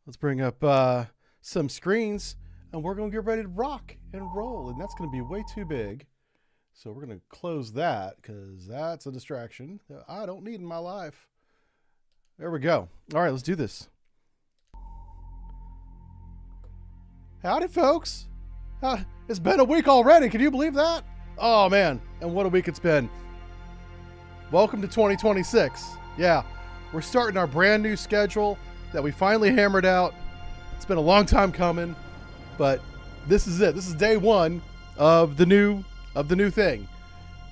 Let's bring up some screens, and we're going to get ready to rock and roll. And that's going to be way too big. So we're going to close that because that's a distraction that I don't need in my life. There we go. All right, let's do this. Howdy, folks. It's been a week already. Can you believe that? Oh, man. And what a week it's been. Welcome to 2026. Yeah, we're starting our brand new schedule that we finally hammered out. It's been a long time coming, but this is it. This is day one of the new thing.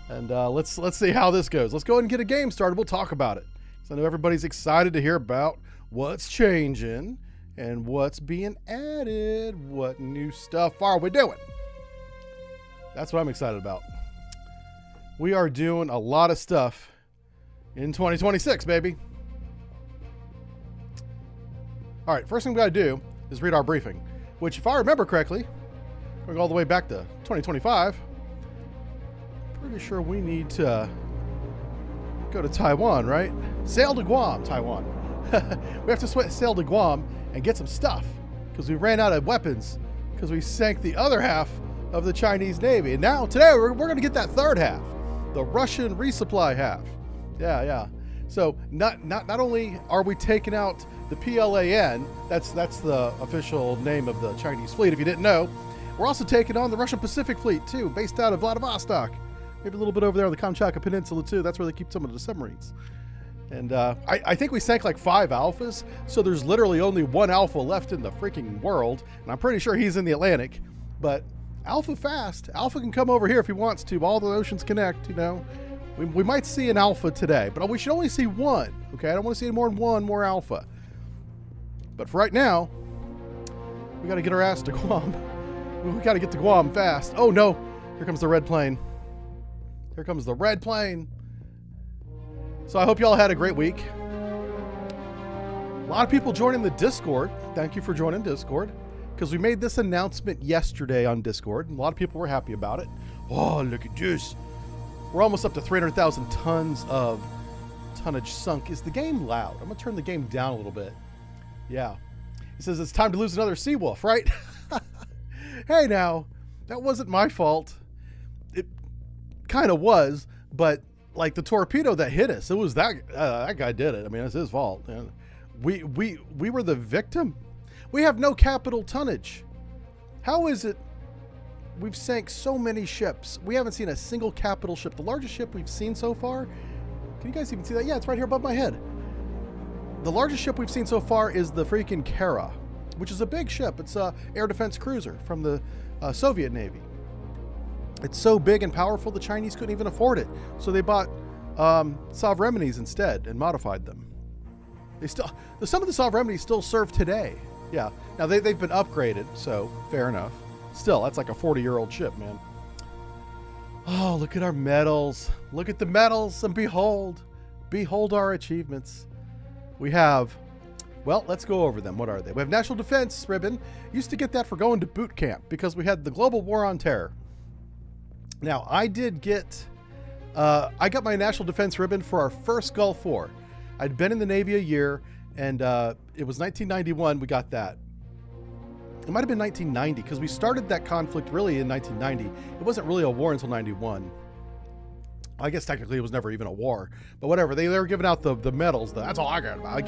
And let's see how this goes. Let's go ahead and get a game started. We'll talk about it. So I know everybody's excited to hear about what's changing and what's being added. What new stuff are we doing? That's what I'm excited about. We are doing a lot of stuff in 2026, baby. All right, first thing we got to do is read our briefing, which, if I remember correctly, going all the way back to 2025, pretty sure we need to go to Taiwan, right? Sail to Guam, Taiwan. We have to sail to Guam and get some stuff because we ran out of weapons because we sank the other half of the Chinese Navy. And now, today, we're going to get that third half, the Russian resupply half. Yeah. So not only are we taking out the PLAN, that's the official name of the Chinese fleet, if you didn't know, we're also taking on the Russian Pacific Fleet, too, based out of Vladivostok. Maybe a little bit over there on the Kamchatka Peninsula, too. That's where they keep some of the submarines. And I think we sank like 5 alphas, so there's literally only 1 alpha left in the freaking world, and I'm pretty sure he's in the Atlantic. But alpha fast. Alpha can come over here if he wants to. All the oceans connect, you know. We might see an alpha today, but we should only see 1, okay? I don't want to see more than 1 more alpha. But for right now, we got to get our ass to Guam. We got to get to Guam fast. Oh, no. Here comes the red plane. Here comes the red plane. So I hope you all had a great week. A lot of people joining the Discord. Thank you for joining Discord, because we made this announcement yesterday on Discord, and a lot of people were happy about it. Oh, look at this. We're almost up to 300,000 tons of tonnage sunk. Is the game loud? I'm going to turn the game down a little bit. Yeah. It says it's time to lose another Seawolf, right? Hey, now, that wasn't my fault. It kind of was, but like the torpedo that hit us, it was that guy did it. I mean, it's his fault. And we were the victim. We have no capital tonnage. How is it we've sank so many ships? We haven't seen a single capital ship. The largest ship we've seen so far, can you guys even see that? Yeah, it's right here above my head. The largest ship we've seen so far is the freaking Kara, which is a big ship. It's a air defense cruiser from the Soviet Navy. It's so big and powerful, the Chinese couldn't even afford it. So they bought Sovremenies instead and modified them. Some of the Sovremenies still serve today. Yeah, now they've been upgraded, so fair enough. Still, that's like a 40-year-old ship, man. Oh, look at our medals. Look at the medals, and behold our achievements. We have, well, let's go over them. What are they? We have National Defense Ribbon. Used to get that for going to boot camp because we had the global war on terror. Now, I got my National Defense Ribbon for our first Gulf War. I'd been in the Navy a year, and it was 1991 we got that. It might have been 1990 because we started that conflict really in 1990. It wasn't really a war until 91. I guess technically it was never even a war, but whatever. They were giving out the medals. That's all I got. I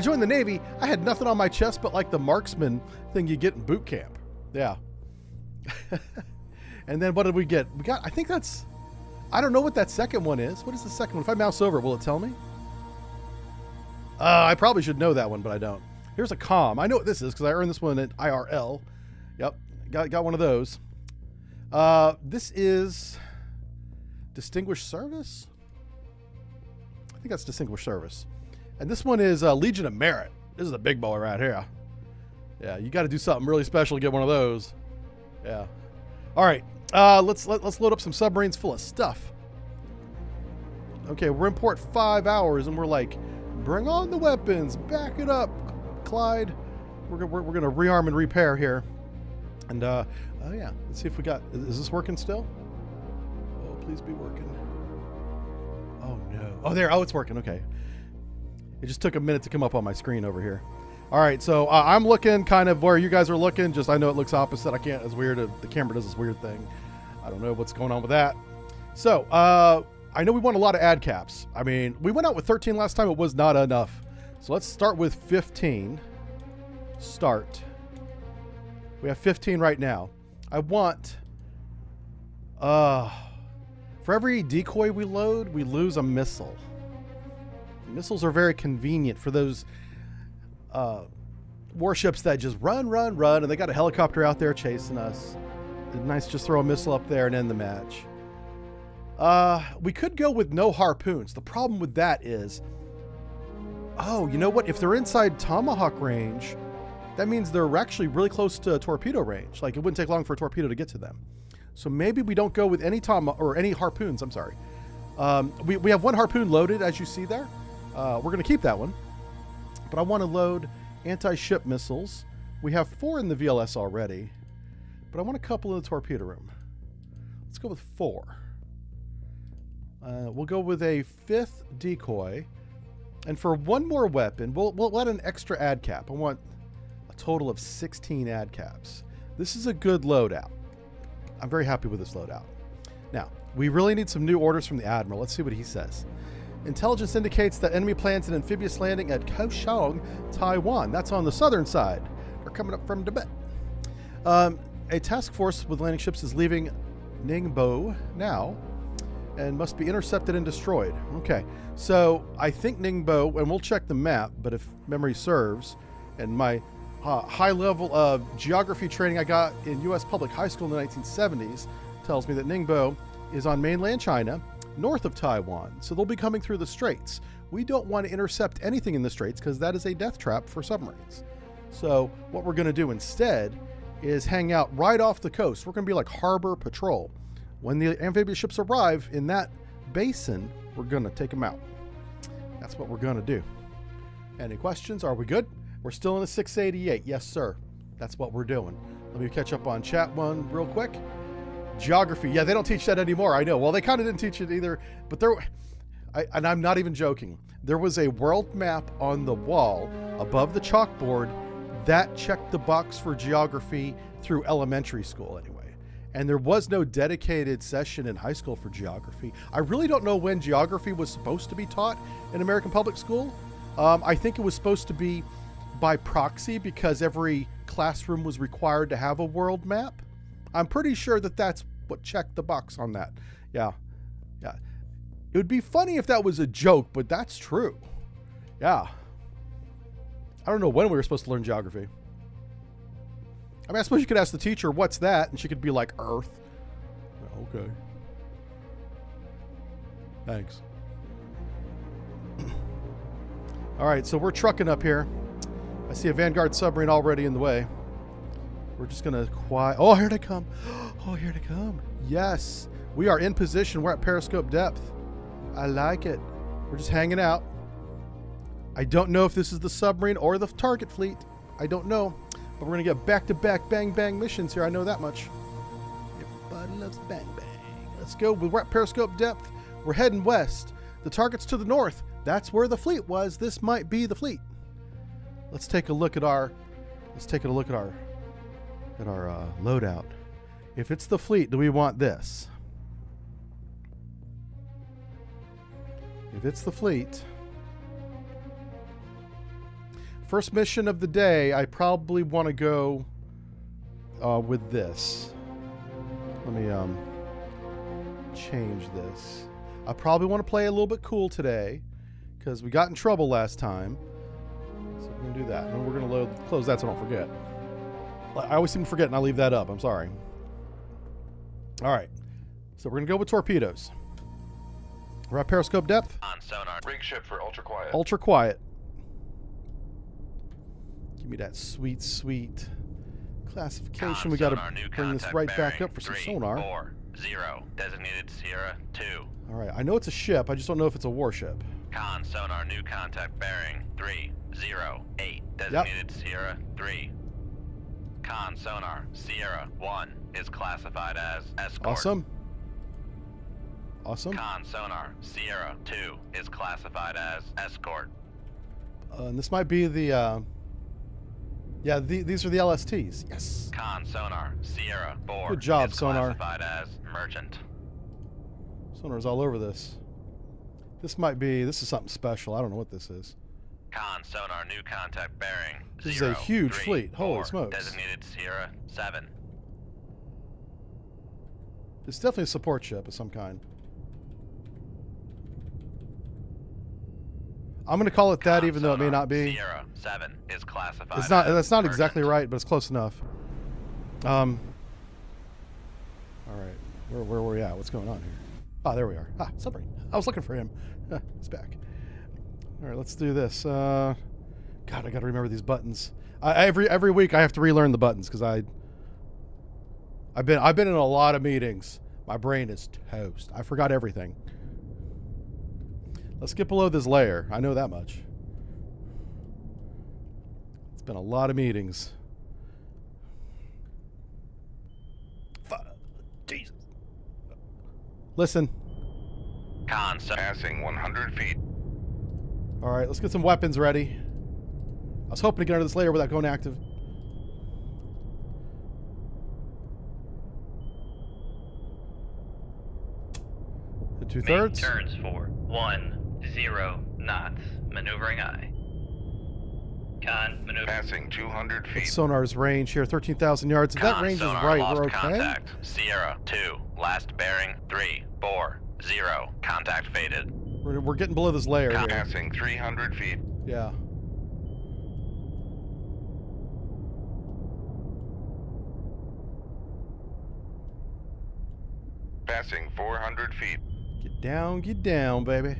joined the Navy. I had nothing on my chest but like the marksman thing you get in boot camp. Yeah. And then what did we get? We got, I think that's, I don't know what that second one is. What is the second one? If I mouse over, will it tell me? I probably should know that one, but I don't. Here's a comm. I know what this is because I earned this one at IRL. Yep, got one of those. This is Distinguished Service? I think that's Distinguished Service. And this one is Legion of Merit. This is a big boy right here. Yeah, you got to do something really special to get one of those. Yeah. All right, let's load up some submarines full of stuff. Okay, we're in port 5 hours, and we're like, bring on the weapons, back it up, Clyde. We're gonna rearm and repair here, and oh yeah, let's see if we got. Is this working still? Oh, please be working. Oh no. Oh, there. Oh, it's working. Okay. It just took a minute to come up on my screen over here. All right, so I'm looking kind of where you guys are looking. Just I know it looks opposite. I can't. It's weird. The camera does this weird thing. I don't know what's going on with that. So I know we won a lot of ad caps. I mean, we went out with 13 last time. It was not enough. So let's start with 15. Start. We have 15 right now. I want. For every decoy we load, we lose a missile. Missiles are very convenient for those warships that just run, and they got a helicopter out there chasing us. It's nice to just throw a missile up there and end the match. We could go with no harpoons. The problem with that is, oh, you know what? If they're inside tomahawk range, that means they're actually really close to torpedo range. Like, it wouldn't take long for a torpedo to get to them. So maybe we don't go with any any harpoons. I'm sorry. We have one harpoon loaded, as you see there. We're going to keep that one. But I want to load anti-ship missiles. We have 4 in the VLS already. But I want a couple in the torpedo room. Let's go with 4. We'll go with a 5th decoy. And for one more weapon, we'll add an extra ad cap. I want a total of 16 ad caps. This is a good loadout. I'm very happy with this loadout. Now, we really need some new orders from the Admiral. Let's see what he says. Intelligence indicates that enemy plans an amphibious landing at Kaohsiung, Taiwan. That's on the southern side. They're coming up from Tibet. A task force with landing ships is leaving Ningbo now and must be intercepted and destroyed. Okay, so I think Ningbo, and we'll check the map, but if memory serves, and my high level of geography training I got in U.S. public high school in the 1970s tells me that Ningbo is on mainland China, north of Taiwan. So they'll be coming through the straits. We don't want to intercept anything in the straits because that is a death trap for submarines. So what we're going to do instead is hang out right off the coast. We're going to be like harbor patrol. When the amphibious ships arrive in that basin, we're going to take them out. That's what we're going to do. Any questions? Are we good? We're still in the 688. Yes, sir. That's what we're doing. Let me catch up on chat one real quick. Geography. Yeah, they don't teach that anymore. I know. Well, they kind of didn't teach it either. But and I'm not even joking. There was a world map on the wall above the chalkboard that checked the box for geography through elementary school anyway. And there was no dedicated session in high school for geography. I really don't know when geography was supposed to be taught in American public school. I think it was supposed to be by proxy because every classroom was required to have a world map. I'm pretty sure that that's what checked the box on that. Yeah. It would be funny if that was a joke, but that's true. Yeah. I don't know when we were supposed to learn geography. I mean, I suppose you could ask the teacher, what's that? And she could be like, Earth. Okay. Thanks. All right, so we're trucking up here. I see a Vanguard submarine already in the way. We're just going to quiet. Oh, here they come. Oh, here they come. Yes. We are in position. We're at periscope depth. I like it. We're just hanging out. I don't know if this is the submarine or the target fleet. I don't know. But we're going to get back-to-back bang-bang missions here. I know that much. Everybody loves bang-bang. Let's go. We're at periscope depth. We're heading west. The target's to the north. That's where the fleet was. This might be the fleet. Let's take a look at our loadout. If it's the fleet, do we want this? If it's the fleet, first mission of the day, I probably want to go with this. Let me change this. I probably want to play a little bit cool today because we got in trouble last time. So we're going to do that. And we're going to close that so I don't forget. I always seem to forget and I leave that up. I'm sorry. All right. So we're going to go with torpedoes. We're at periscope depth. On sonar. Rig ship for ultra quiet. Ultra quiet. Give me that sweet, sweet classification. We got to bring this right back up for some sonar. 340. Designated Sierra 2. All right. I know it's a ship. I just don't know if it's a warship. Con sonar new contact bearing 308. Designated Sierra 3. Con sonar Sierra 1 is classified as escort. Awesome. Awesome. Con sonar Sierra 2 is classified as escort. And this might be the Yeah, these are the LSTs. Yes. Con sonar, Sierra 4. Good job, is sonar. classified as merchant. Sonar's all over this. This is something special. I don't know what this is. Con sonar, new contact bearing. This is a huge fleet. Holy 4, smokes. Designated Sierra 7. It's definitely a support ship of some kind. I'm going to call it that, even though it may not be. Sierra 7 is classified. It's not. As That's not merchant. exactly right, but it's close enough. All right. Where were we at? What's going on here? Ah, there we are. Ah, submarine. I was looking for him. He's back. All right, let's do this. God, I got to remember these buttons. Every week I have to relearn the buttons because I've been in a lot of meetings. My brain is toast. I forgot everything. Let's get below this layer. I know that much. It's been a lot of meetings. Jesus. Listen. Passing 100 feet. All right, let's get some weapons ready. I was hoping to get under this layer without going active. The 2/3. Make turns for 10 knots. Maneuvering aye. Con maneuver. Passing 200 feet. What's sonar's range here? 13,000 yards. If that range is sonar right, lost we're okay. Contact. Sierra 2. Last bearing 3 4 0. Contact faded. We're getting below this layer here. Passing 300 feet. Yeah. Passing 400 feet. Get down, baby.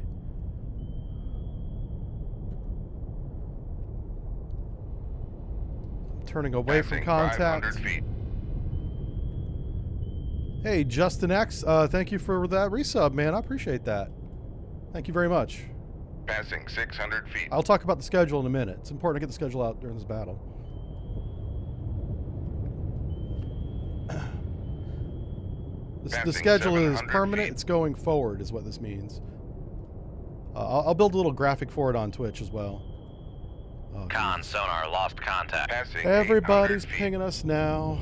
I'm turning away from contact. 500 feet. Hey, Justin X, thank you for that resub, man. I appreciate that. Thank you very much. Passing 600 feet. I'll talk about the schedule in a minute. It's important to get the schedule out during this battle. The schedule is permanent. Feet. It's going forward is what this means. I'll build a little graphic for it on Twitch as well. Oh, Con sonar lost contact. Passing everybody's 800 feet. pinging us now.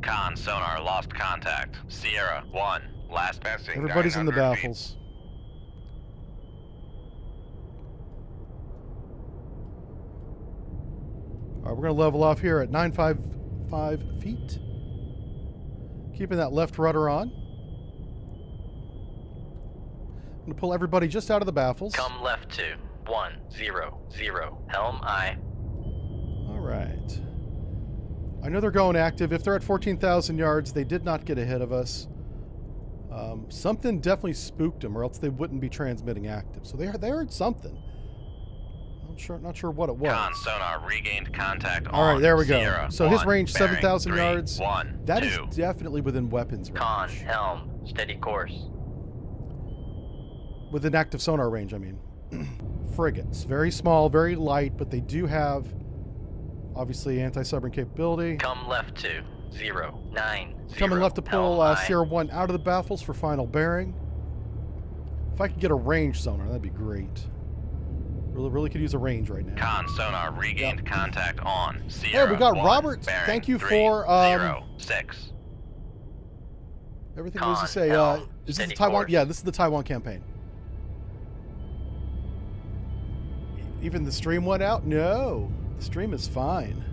Con sonar lost contact. Sierra 1. Last passing. Everybody's in the 900 feet. baffles. All right, we're going to level off here at 955 feet. Keeping that left rudder on. I'm going to pull everybody just out of the baffles. Come left to 100. Helm aye. All right. I know they're going active. If they're at 14,000 yards, they did not get ahead of us. Something definitely spooked them, or else they wouldn't be transmitting active. So they heard something. Not sure what it was. Con sonar regained contact. All right, there we go. Sierra So his 1, range, bearing 7,000 3, yards. 1, That 2. is definitely within weapons range. Con helm. Steady course. Within active sonar range, I mean. Frigates. Very small, very light, but they do have, obviously, anti-submarine capability. Come left to 090. Coming left to pull Helm aye. Sierra 1 out of the baffles for final bearing. If I could get a range sonar, that'd be great. Really could use a range right now. Con sonar regained contact on Sierra Hey, we got 1, Robert. bearing Thank you 3, for 06. everything. What does Con he say? helm. Is this Steady the Taiwan? course. Yeah, this is the Taiwan campaign. Even the stream went out? No, the stream is fine.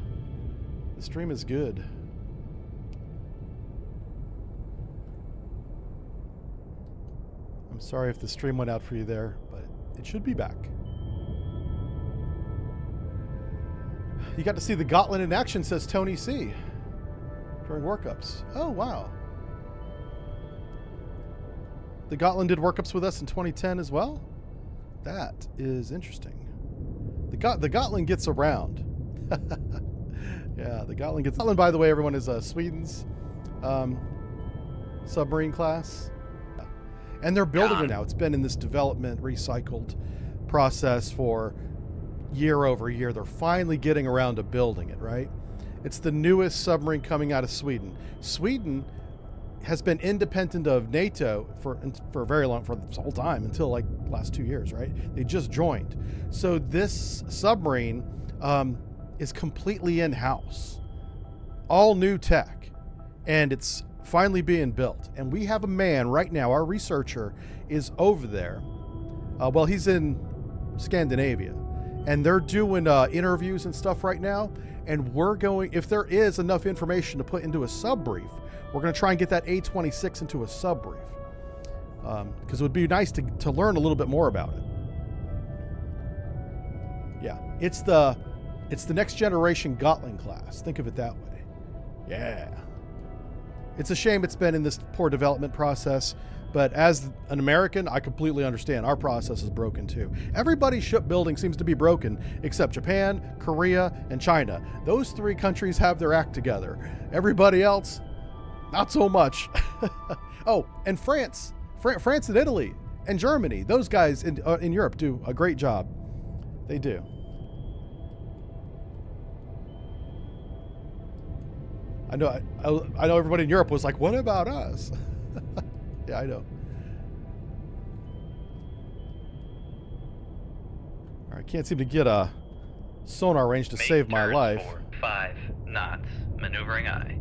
The stream is good. I'm sorry if the stream went out for you there, but it should be back. You got to see the Gotland in action, says Tony C. during workups. Oh, wow. The Gotland did workups with us in 2010 as well? That is interesting. The Gotland gets around. Yeah, the Gotland gets... Gotland, by the way, everyone, is Sweden's submarine class. And they're building it now. It's been in this development, recycled process for year over year. They're finally getting around to building it, right? It's the newest submarine coming out of Sweden. Sweden has been independent of NATO for a very long, for this whole time, until like last 2 years, right? They just joined. So this submarine is completely in-house, all new tech, and it's finally being built. And we have a man right now, our researcher is over there. Well, he's in Scandinavia, and they're doing interviews and stuff right now. And we're going, if there is enough information to put into a sub-brief, we're going to try and get that A-26 into a sub-brief. Because it would be nice to learn a little bit more about it. Yeah, it's the next generation Gatling class. Think of it that way. Yeah. It's a shame it's been in this poor development process. But as an American, I completely understand. Our process is broken too. Everybody's shipbuilding seems to be broken except Japan, Korea, and China. Those 3 countries have their act together. Everybody else, not so much. Oh, and France and Italy and Germany. Those guys in Europe do a great job. They do. I know everybody in Europe was like, what about us? Yeah, I know. All right, can't seem to get a sonar range to save my life. 5 knots. Maneuvering eye.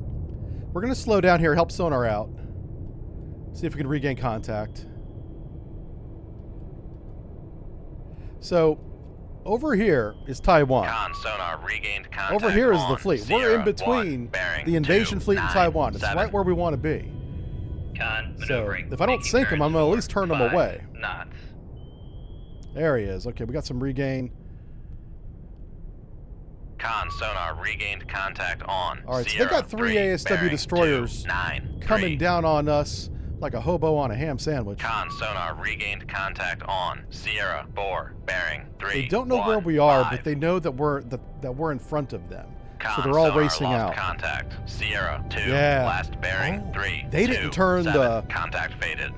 We're going to slow down here, help sonar out. See if we can regain contact. So, over here is Taiwan. Con sonar regained contact. Over here is the on fleet. Sierra We're in between 1, bearing the invasion 2, fleet and 9, Taiwan. It's 7. right where we want to be. Con So, maneuvering. if I don't sink him, I'm going to at least turn him 5 away. knots. There he is. Okay, we got some regain. Con sonar regained contact on All right, so Sierra they got 3 3, ASW bearing destroyers 2, 9, coming 3. down on us like a hobo on a ham sandwich. Con sonar regained contact on Sierra 4, bearing 3. They don't know 1, where we are, 5. but they know that we're in front of them. Con So they're all sonar racing lost out. Contact. Sierra 2, Yeah. last bearing Oh, 3. they didn't 2, turn 7. the- Contact faded.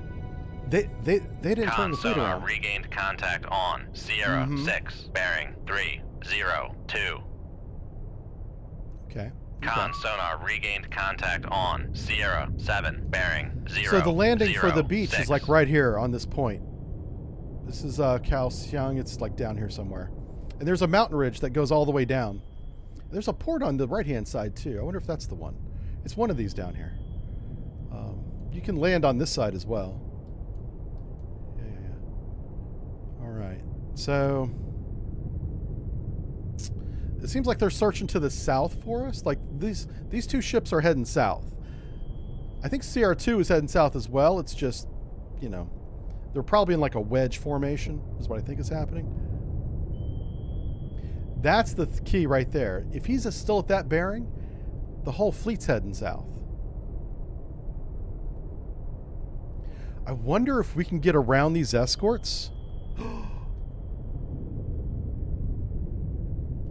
They didn't turn Con the fleet sonar around. regained contact on Sierra 6, bearing 3, 0, 2. Okay. Con sonar regained contact on Sierra 7, bearing 0. So the landing for 0, the beach 6. is like right here on this point. This is Kaohsiung. It's like down here somewhere. And there's a mountain ridge that goes all the way down. There's a port on the right-hand side too. I wonder if that's the one. It's one of these down here. You can land on this side as well. Yeah. All right. So it seems like they're searching to the south for us. Like these 2 ships are heading south. I think CR2 is heading south as well. It's just, you know, they're probably in like a wedge formation is what I think is happening. That's the key right there. If he's still at that bearing, the whole fleet's heading south. I wonder if we can get around these escorts.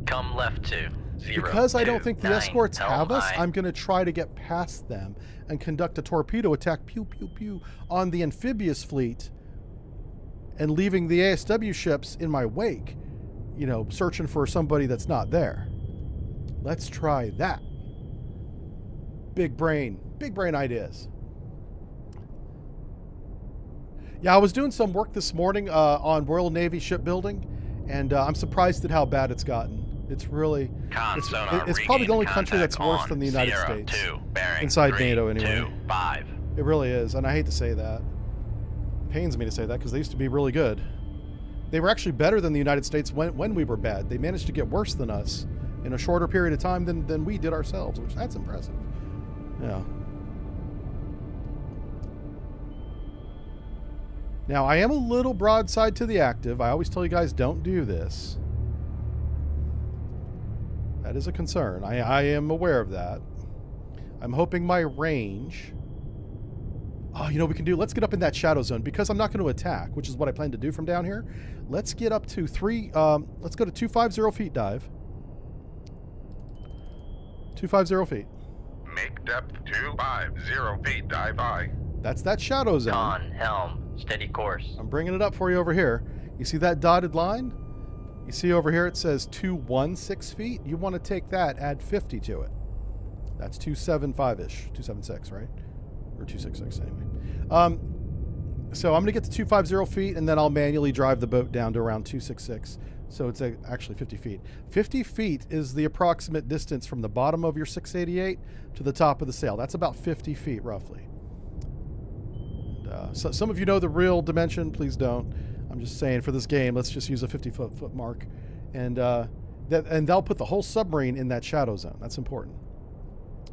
Come left to 0. Because I don't 2, think the 9, escorts have us, high. I'm going to try to get past them and conduct a torpedo attack, pew, pew, pew, on the amphibious fleet and leaving the ASW ships in my wake, you know, searching for somebody that's not there. Let's try that. Big brain ideas. Yeah, I was doing some work this morning on Royal Navy shipbuilding, and I'm surprised at how bad it's gotten. It's really, Con it's sonar probably the only regained country that's contact worse on than the United Sierra States. 2, bearing Inside 3, NATO, anyway. 2, 5. It really is, and I hate to say that. It pains me to say that because they used to be really good. They were actually better than the United States when we were bad. They managed to get worse than us in a shorter period of time than we did ourselves, which that's impressive. Yeah. Now, I am a little broadside to the active. I always tell you guys don't do this. That is a concern. I am aware of that. I'm hoping my range... Oh, you know what we can do? Let's get up in that shadow zone because I'm not going to attack, which is what I plan to do from down here. Let's get up to let's go to 250 feet dive. 250 feet. Make depth 250 feet, dive high. That's that shadow zone. Con, helm, steady course. I'm bringing it up for you over here. You see that dotted line? You see over here it says 216 feet? You want to take that, add 50 to it. That's 275-ish, 276, right? or 266 anyway. So I'm going to get to 250 feet, and then I'll manually drive the boat down to around 266. So it's actually 50 feet. 50 feet is the approximate distance from the bottom of your 688 to the top of the sail. That's about 50 feet roughly. And, so some of you know the real dimension. Please don't. I'm just saying for this game, let's just use a 50-foot mark. And they'll put the whole submarine in that shadow zone. That's important.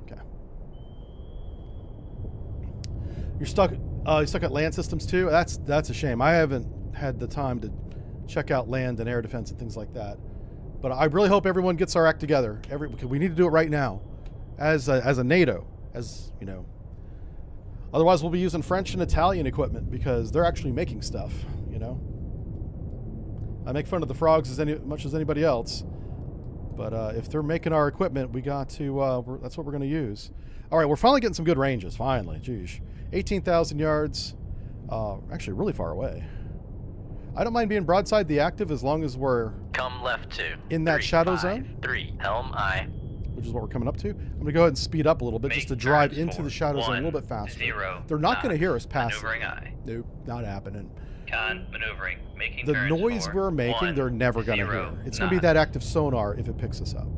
Okay. You're stuck at land systems too? That's a shame. I haven't had the time to check out land and air defense and things like that. But I really hope everyone gets our act together. Because we need to do it right now, as a NATO, as you know. Otherwise, we'll be using French and Italian equipment because they're actually making stuff. You know. I make fun of the frogs as much as anybody else, but if they're making our equipment, we got to. That's what we're going to use. All right, we're finally getting some good ranges. Finally, jeez, 18,000 yards. Actually, really far away. I don't mind being broadside the active as long as we're Come left 2. in that shadow zone, 3. Helm I. which is what we're coming up to. I'm going to go ahead and speed up a little bit just to drive into the shadow zone a little bit faster. 0. They're not going to hear us passing. Maneuvering I. Nope, not happening. Con maneuvering. Making The turns noise for we're making, 1, they're never going to 0 hear. It's going to be that active sonar if it picks us up.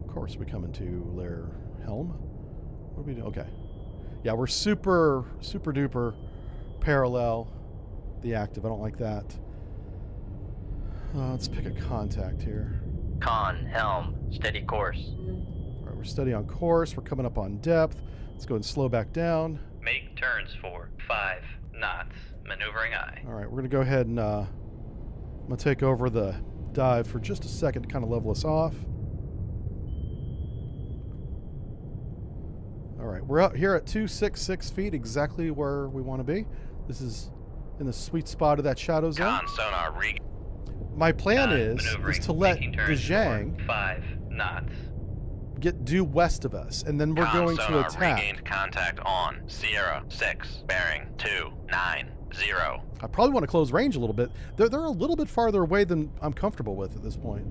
Of course, we come into their helm. What are we doing? Okay. Yeah, we're super duper parallel the active. I don't like that. Let's pick a contact here. Con helm. Steady course. All right, we're steady on course. We're coming up on depth. Let's go ahead and slow back down. Make turns for 5 knots. Maneuvering I. All right, we're going to go ahead and I'm going to take over the dive for just a second to kind of level us off. All right, we're out here at 266 feet, exactly where we want to be. This is in the sweet spot of that shadow zone. Con sonar My plan is to let the Zhang 5 knots. get due west of us, and then we're going to attack. Regained contact on Sierra 6, bearing 290. I probably want to close range a little bit. They're a little bit farther away than I'm comfortable with at this point,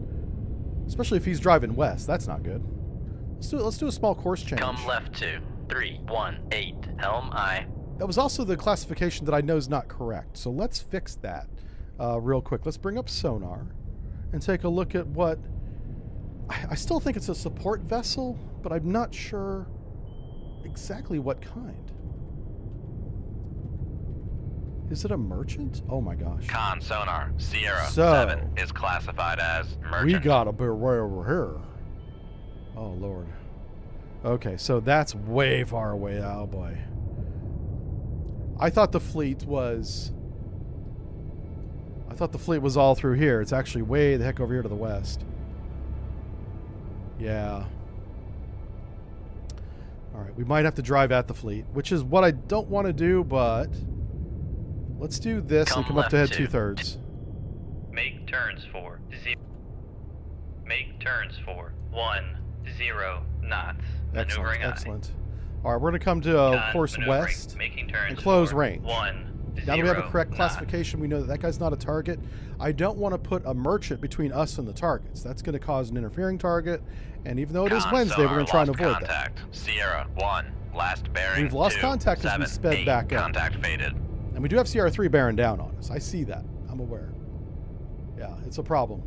especially if he's driving west. That's not good. Let's do a small course change. Come left 2, 3, 1, 8. Helm I. That was also the classification that I know is not correct. So let's fix that real quick. Let's bring up sonar and take a look at what... I still think it's a support vessel, but I'm not sure exactly what kind. Is it a merchant? Oh my gosh. Con sonar Sierra 7 is classified as merchant. We gotta be right over here. Oh Lord. Okay, so that's way far away. Oh boy. I thought the fleet was all through here. It's actually way the heck over here to the west. Yeah. All right, we might have to drive at the fleet, which is what I don't want to do, but let's do this and come up to head 2/3. Make turns for 0. Make turns for 10 knots. Maneuvering excellent. All right, we're going to come to course west and close range. Now that we have a correct classification, we know that guy's not a target. I don't want to put a merchant between us and the targets. That's going to cause an interfering target, and even though it is Wednesday, we're going to try and avoid that. Sierra 1, last bearing. We've lost contact as we sped back up. Contact faded. And we do have Sierra 3 bearing down on us. I see that. I'm aware. Yeah, it's a problem.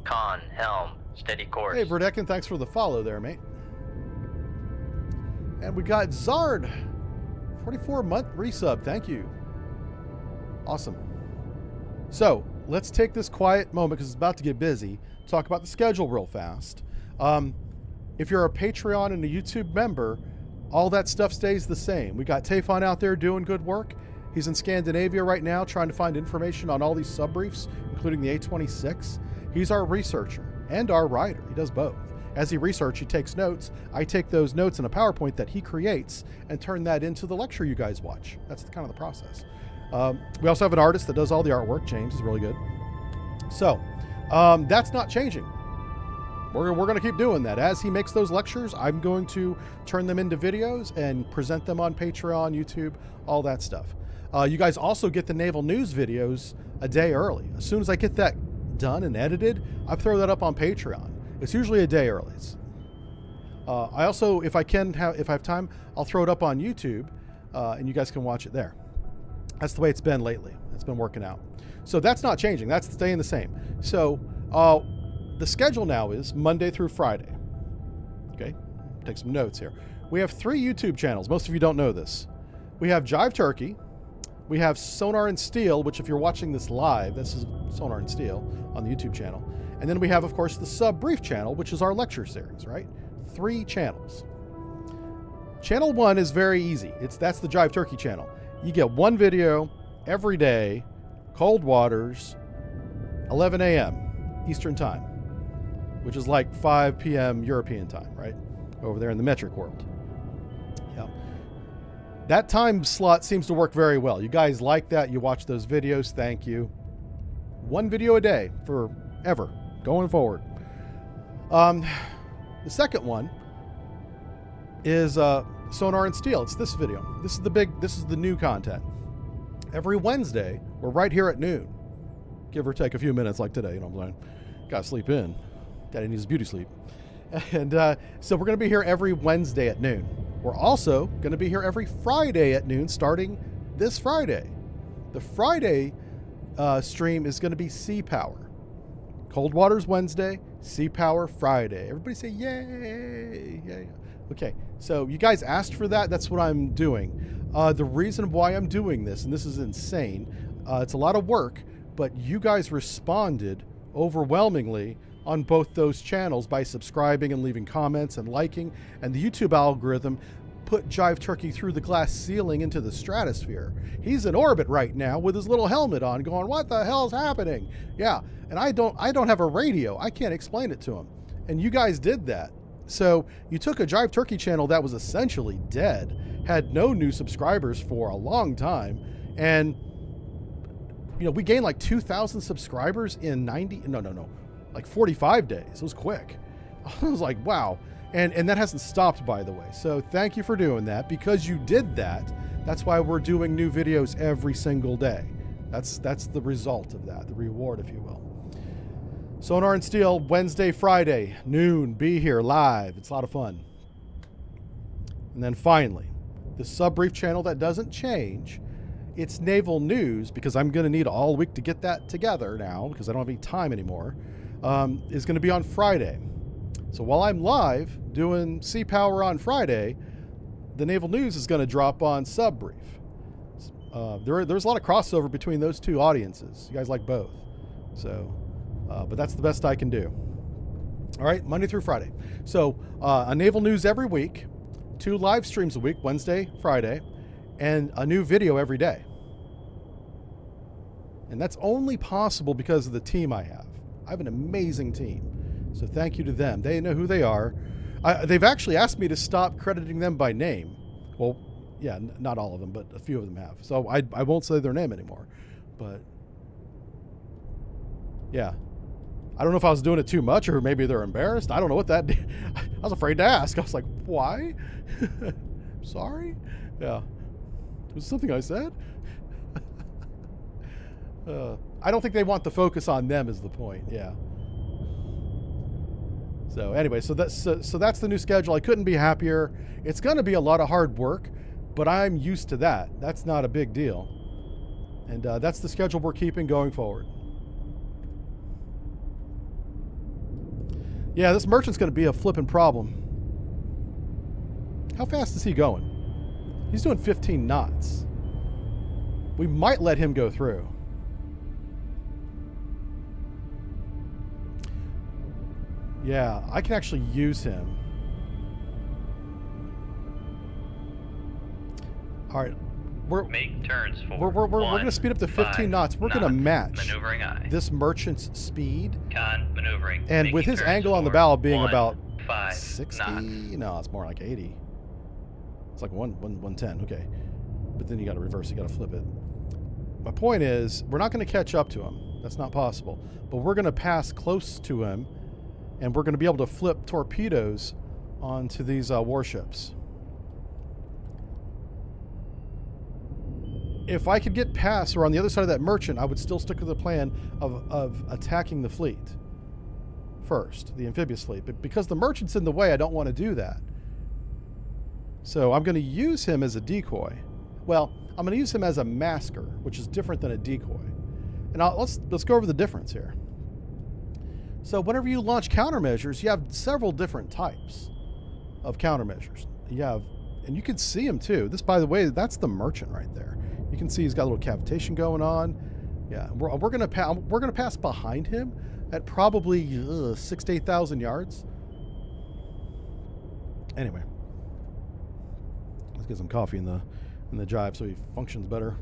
Con helm. Steady course. Hey, Verdekin, thanks for the follow there, mate. And we got Zard, 44-month resub. Thank you. Awesome. So let's take this quiet moment because it's about to get busy. Talk about the schedule real fast. If you're a Patreon and a YouTube member, all that stuff stays the same. We got Tafon out there doing good work. He's in Scandinavia right now trying to find information on all these sub-briefs, including the A26. He's our researcher and our writer. He does both. As he researches, he takes notes. I take those notes in a PowerPoint that he creates and turn that into the lecture you guys watch. That's kind of the process. We also have an artist that does all the artwork. James is really good. So that's not changing. We're going to keep doing that. As he makes those lectures, I'm going to turn them into videos and present them on Patreon, YouTube, all that stuff. You guys also get the Naval News videos a day early. As soon as I get that done and edited, I throw that up on Patreon. It's usually a day early. I also, if I have time, I'll throw it up on YouTube, and you guys can watch it there. That's the way it's been lately. It's been working out. So that's not changing. That's staying the same. So the schedule now is Monday through Friday. Okay, take some notes here. We have 3 YouTube channels. Most of you don't know this. We have Jive Turkey. We have Sonar and Steel, which if you're watching this live, this is Sonar and Steel on the YouTube channel. And then we have, of course, the Sub Brief channel, which is our lecture series, right? 3 channels. Channel 1 is very easy. That's the Jive Turkey channel. You get 1 video every day, Cold Waters, 11 a.m. Eastern Time, which is like 5 p.m. European time, right? Over there in the metric world. Yeah. That time slot seems to work very well. You guys like that. You watch those videos. Thank you. 1 video a day forever going forward. The second one is Sonar and Steel. It's this video. This is the new content. Every Wednesday, we're right here at noon. Give or take a few minutes like today, you know what I'm saying? Gotta sleep in. Daddy needs beauty sleep. And so we're going to be here every Wednesday at noon. We're also going to be here every Friday at noon starting this Friday. The Friday stream is going to be Sea Power. Cold Waters Wednesday, Sea Power Friday. Everybody say yay. Yay. Okay, so you guys asked for that. That's what I'm doing. The reason why I'm doing this, and this is insane, it's a lot of work, but you guys responded overwhelmingly on both those channels by subscribing and leaving comments and liking, and the YouTube algorithm put Jive Turkey through the glass ceiling into the stratosphere. He's in orbit right now with his little helmet on going, what the hell's happening? Yeah, and I don't have a radio. I can't explain it to him. And you guys did that. So you took a Jive Turkey channel that was essentially dead, had no new subscribers for a long time, and you know, we gained like 2,000 subscribers in 45 days. It was quick. I was like, wow. And that hasn't stopped, by the way. So thank you for doing that. Because you did that, that's why we're doing new videos every single day. That's the result of that, the reward, if you will. Sonar and Steel, Wednesday, Friday, noon, be here live. It's a lot of fun. And then finally, the Sub Brief channel that doesn't change. It's Naval News, because I'm going to need all week to get that together now, because I don't have any time anymore, is going to be on Friday. So while I'm live doing Sea Power on Friday, the Naval News is going to drop on Sub Brief. There's a lot of crossover between those 2 audiences. You guys like both. So, but that's the best I can do. All right, Monday through Friday. So a Naval News every week, 2 live streams a week, Wednesday, Friday, and a new video every day. And that's only possible because of the team I have. I have an amazing team. So thank you to them. They know who they are. They've actually asked me to stop crediting them by name. Well, yeah, not all of them, but a few of them have. So I won't say their name anymore. But yeah. I don't know if I was doing it too much or maybe they're embarrassed. I don't know what that did. I was afraid to ask. I was like, why? Sorry? Yeah. Was it something I said? I don't think they want the focus on them is the point. Yeah. So anyway, so that's the new schedule. I couldn't be happier. It's going to be a lot of hard work, but I'm used to that. That's not a big deal. And that's the schedule we're keeping going forward. Yeah, this merchant's going to be a flipping problem. How fast is he going? He's doing 15 knots. We might let him go through. Yeah, I can actually use him. All right, Make turns for we're going to speed up to 15 knots. We're going to match maneuvering eye. this merchant's speed. Con maneuvering. And with Making his turns angle on the for bow being 1, about 5 60, knots. no, it's more like 80. It's like 110, okay. But then you got to reverse, you got to flip it. My point is, we're not going to catch up to him. That's not possible. But we're going to pass close to him, and we're going to be able to flip torpedoes onto these warships. if I could get past or on the other side of that merchant, I would still stick with the plan of attacking the fleet first, the amphibious fleet. But because the merchant's in the way, I don't want to do that. So I'm going to use him as a decoy. Well, I'm going to use him as a masker, which is different than a decoy. And let's go over the difference here. So whenever you launch countermeasures, you have several different types of countermeasures. You have, and you can see them too. This, by the way, that's the merchant right there. You can see he's got a little cavitation going on. Yeah, we're gonna pass behind him at probably 6,000 to 8,000 yards. Anyway, let's get some coffee in the Jive so he functions better.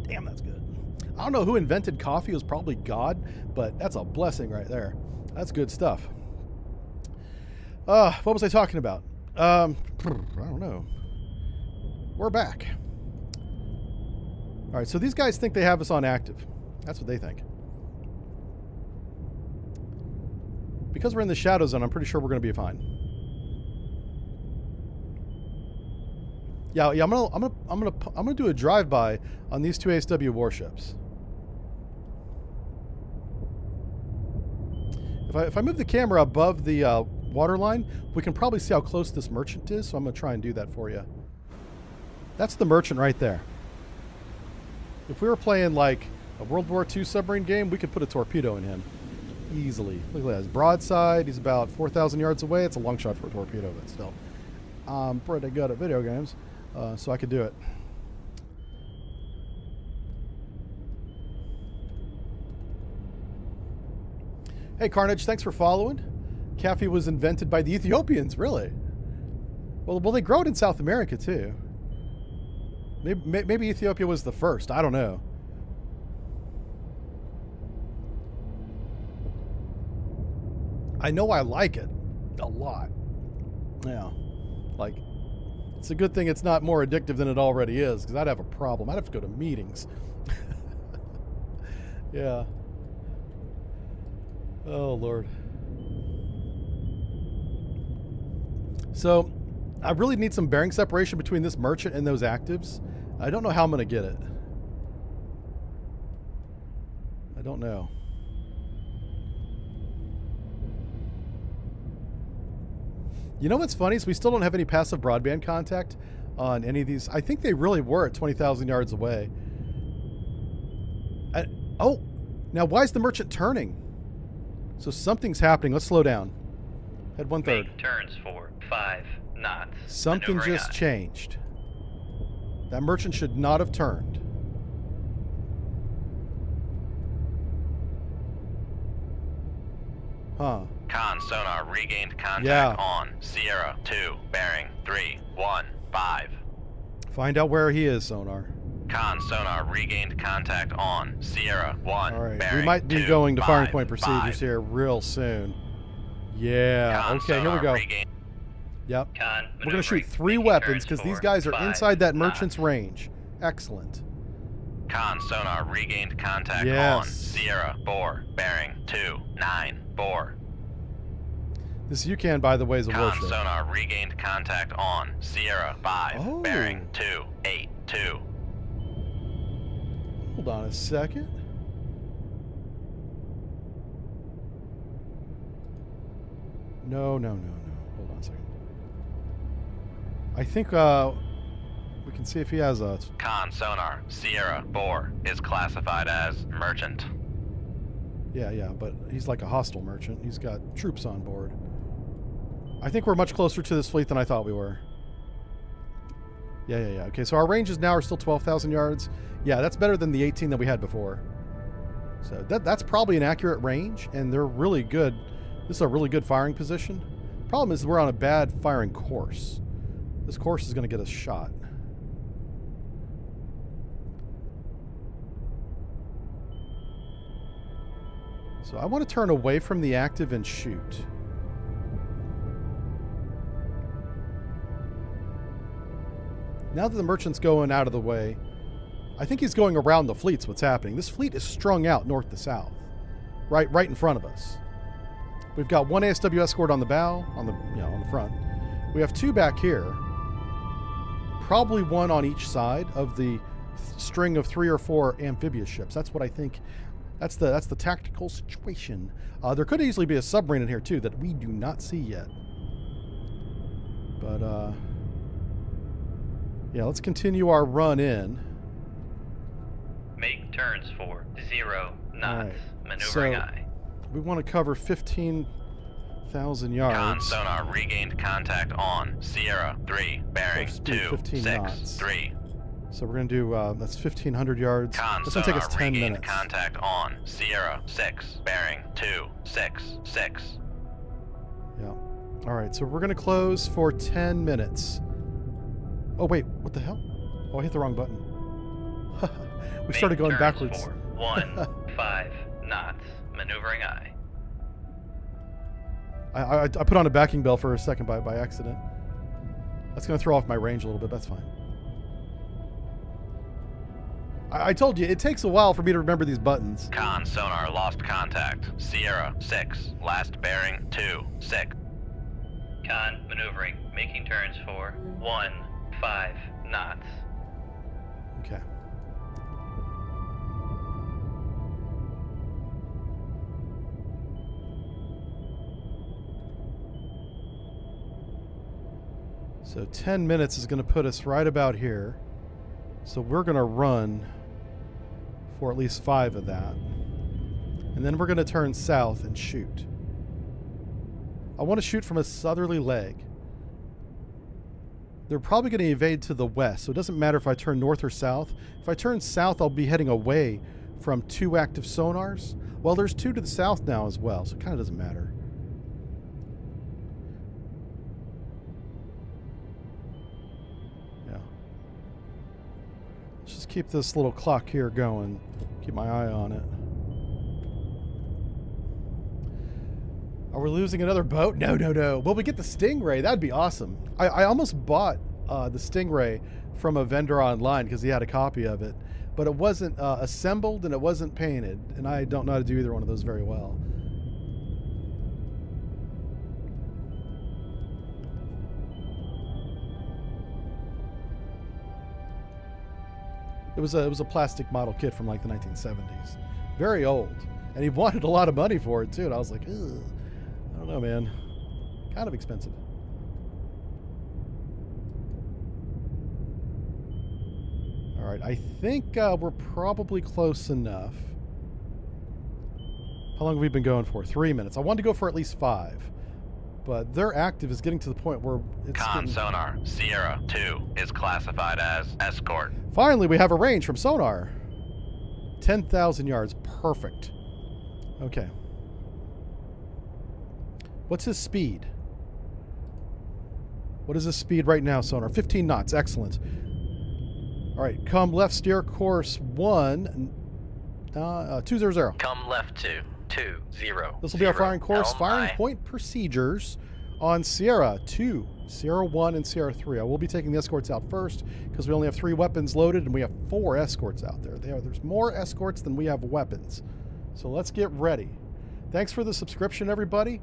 Damn, that's good. I don't know who invented coffee. It was probably God, but that's a blessing right there. That's good stuff. What was I talking about? I don't know. We're back. All right, so these guys think they have us on active. That's what they think. Because we're in the shadow zone, I'm pretty sure we're going to be fine. Yeah. I'm gonna do a drive-by on these two ASW warships. If I move the camera above the water line, we can probably see how close this merchant is. So I'm gonna try and do that for you. That's the merchant right there. If we were playing like a World War II submarine game, we could put a torpedo in him easily. Look at that. His broadside. He's about 4,000 yards away. It's a long shot for a torpedo, but still, I'm pretty good at video games. So I could do it. Hey, Carnage, thanks for following. Coffee was invented by the Ethiopians, really? Well, they grow it in South America, too. Maybe Ethiopia was the first. I don't know. I know I like it a lot. Yeah. Like, it's a good thing it's not more addictive than it already is, because I'd have a problem. I'd have to go to meetings. Yeah. Oh, Lord. So, I really need some bearing separation between this merchant and those actives. I don't know how I'm going to get it. I don't know. You know what's funny is we still don't have any passive broadband contact on any of these. I think they really were at 20,000 yards away. Oh, now why is the merchant turning? So something's happening. Let's slow down. Head 1/3. Make turns for 5 knots. Something Maneuvering just on. changed. That merchant should not have turned. Huh. Con sonar regained contact Yeah. on Sierra 2, bearing 315. Find out where he is, sonar. Con sonar regained contact on Sierra 1, All right. bearing We might be 2, going to firing 5, point procedures 5. here real soon. Yeah. Con Okay, here we sonar go. regained- Yep. Con We're going to shoot maneuvering, 3 making weapons turns because these for guys are 5 inside that knots. merchant's range. Excellent. Con sonar regained contact Yes. on Sierra 4, bearing 294. This UCAN, by the way, is a Con warship. sonar regained contact on Sierra 5, Oh. bearing 282. Hold on a second. No. Hold on a second. I think we can see if he has a... Con sonar Sierra 4 is classified as merchant. Yeah, but he's like a hostile merchant. He's got troops on board. I think we're much closer to this fleet than I thought we were. Yeah. Okay, so our ranges now are still 12,000 yards. Yeah, that's better than the 18 that we had before. So that's probably an accurate range, and they're really good. This is a really good firing position. Problem is we're on a bad firing course. This course is going to get us shot. So I want to turn away from the active and shoot. Now that the merchant's going out of the way, I think he's going around the fleet's what's happening. This fleet is strung out north to south, right in front of us. We've got 1 ASW escort on the bow, on the front. We have 2 back here. probably one on each side of the string of 3 or 4 amphibious ships. That's what I think. That's the tactical situation. There could easily be a submarine in here too that we do not see yet. But yeah, let's continue our run in. Make turns for 0 knots. Right. Maneuvering So, eye. We want to cover 15,000 Con yards. sonar regained contact on Sierra 3, bearing Speed 15 knots. 263. So we're going to do, that's 1,500 yards. Con That's going to take sonar us 10 regained minutes. contact on Sierra 6, bearing 266. Yeah. All right, so we're going to close for 10 minutes. Oh, wait, what the hell? Oh, I hit the wrong button. We Make started going turns backwards. For 15 knots. Maneuvering eye. I put on a backing bell for a second by accident. That's going to throw off my range a little bit. That's fine. I told you, it takes a while for me to remember these buttons. Con sonar lost contact. Sierra 6, last bearing 26. Con maneuvering. Making turns for 15 knots. Okay. So 10 minutes is going to put us right about here. So we're going to run for at least 5 of that. And then we're going to turn south and shoot. I want to shoot from a southerly leg. They're probably going to evade to the west, so it doesn't matter if I turn north or south. If I turn south, I'll be heading away from 2 active sonars. Well, there's 2 to the south now as well, so it kind of doesn't matter. Yeah. Let's just keep this little clock here going. Keep my eye on it. Are we losing another boat? No, no, no. Well, we get the Stingray. That'd be awesome. I almost bought the Stingray from a vendor online because he had a copy of it. But it wasn't assembled and it wasn't painted. And I don't know how to do either one of those very well. It was a plastic model kit from like the 1970s. Very old. And he wanted a lot of money for it too. And I was like, ugh. I don't know, man. Kind of expensive. All right, I think we're probably close enough. How long have we been going for? 3 minutes. I wanted to go for at least 5. But their active is getting to the point where it's Con sonar Sierra 2 is classified as escort. Finally, we have a range from sonar. 10,000 yards. Perfect. Okay. What's his speed? What is his speed right now, sonar? 15 knots. Excellent. All right. Come left, steer course 200. Come left to 20. This will be our firing course. Helm Firing aye. point procedures on Sierra 2, Sierra 1, and Sierra 3. I will be taking the escorts out first because we only have 3 weapons loaded and we have 4 escorts out there. There's more escorts than we have weapons. So let's get ready. Thanks for the subscription, everybody.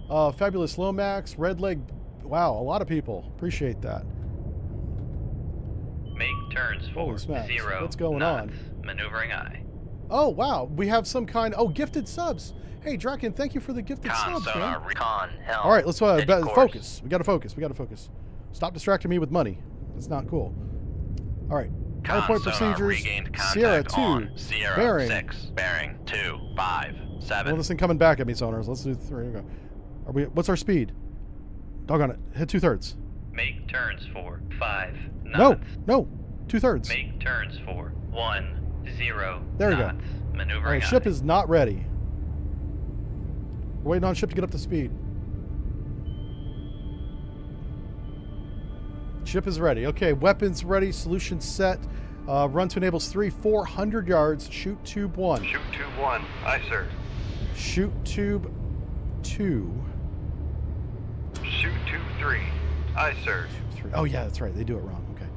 Fabulous Lomax, Red Leg. Wow, a lot of people. Appreciate that. Make turns for Holy smokes. 0 What's going knots. on? Maneuvering eye. Oh, wow. We have some kind... Oh, gifted subs. Hey, Draken, thank you for the gifted Con subs, man. sonar Con helm. All right, let's Steady course. focus. We got to focus. We got to focus. Stop distracting me with money. That's not cool. All right. Con Point sonar procedures. regained Sierra contact 2. on Sierra bearing. 6, bearing 257. Well, this thing coming back at me, sonars. Let's do 3. Here we go. What's our speed? Doggone it. Hit 2/3. Make turns for 5 No. knots. No. 2/3. Make turns for 10 There we go. knots. Maneuvering All right, eye. ship is not ready. We're waiting on ship to get up to speed. Ship is ready. Okay, weapons ready. Solution set. Run to enables 400 yards. Shoot tube 1. Shoot tube 1. Aye, sir. Shoot tube 2. Shoot tube 3. Aye, sir. 3. Oh yeah, that's right. They do it wrong. Okay.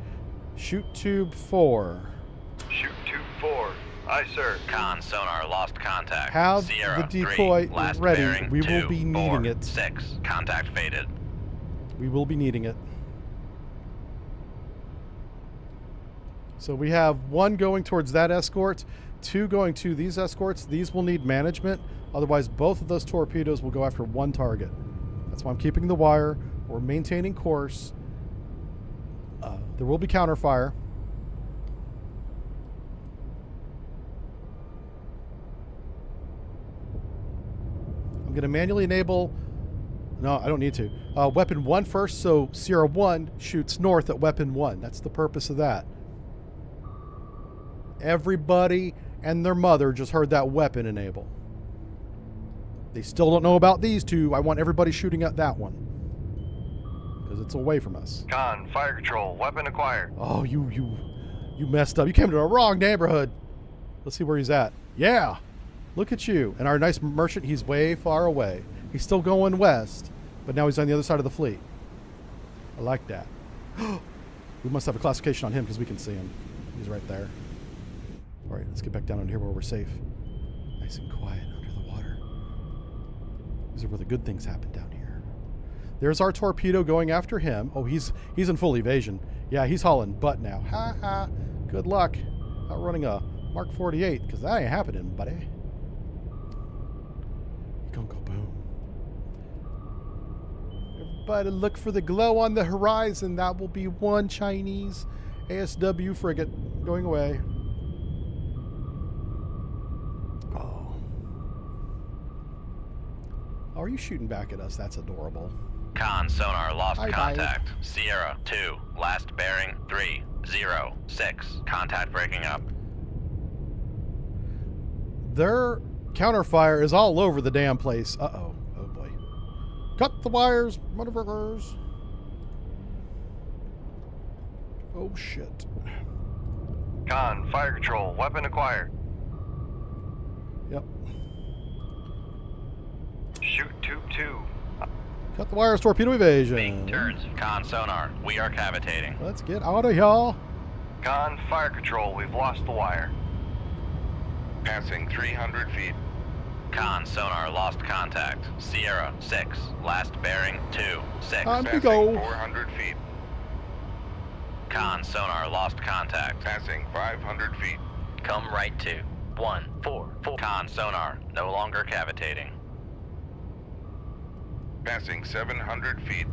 Shoot tube 4. Shoot tube 4. Aye, sir. Con sonar lost contact. Have Sierra the decoy 3, last ready. bearing We will 2, be 4, needing it. 6. Contact faded. We will be needing it. So we have one going towards that escort, two going to these escorts. These will need management. Otherwise, both of those torpedoes will go after one target. That's why I'm keeping the wire. We're maintaining course. There will be counterfire. I'm going to manually enable... No, I don't need to. Weapon 1 first, so Sierra 1 shoots north at Weapon 1. That's the purpose of that. Everybody and their mother just heard that weapon enable. They still don't know about these two. I want everybody shooting at that one. Because it's away from us. Con, fire control, weapon acquired. Oh, you messed up. You came to the wrong neighborhood. Let's see where he's at. Yeah. Look at you. And our nice merchant, he's way far away. He's still going west, but now he's on the other side of the fleet. I like that. We must have a classification on him because we can see him. He's right there. All right, let's get back down in here where we're safe. Nice and quiet under the water. These are where the good things happen down here. There's our torpedo going after him. Oh, he's in full evasion. Yeah, he's hauling butt now. Ha ha. Good luck outrunning a Mark 48 because that ain't happening, buddy. You're gonna go boom. Everybody look for the glow on the horizon. That will be one Chinese ASW frigate going away. Oh. Are you shooting back at us? That's adorable. Con sonar lost Hi, contact. Sierra 2, last bearing 306. Contact breaking up. Their counterfire is all over the damn place. Uh-oh. Oh, boy. Cut the wires, motherfuckers. Oh, shit. Con, fire control, weapon acquired. Yep. Shoot tube 2. Cut the wires, torpedo evasion. Making turns. Con sonar, we are cavitating. Let's get out of here. Con, fire control, we've lost the wire. Passing 300 feet. Con sonar lost contact. Sierra 6, last bearing 26. Time to Passing go. 400 feet. Con sonar lost contact. Passing 500 feet. Come right to 144. Con sonar no longer cavitating. Passing 700 feet.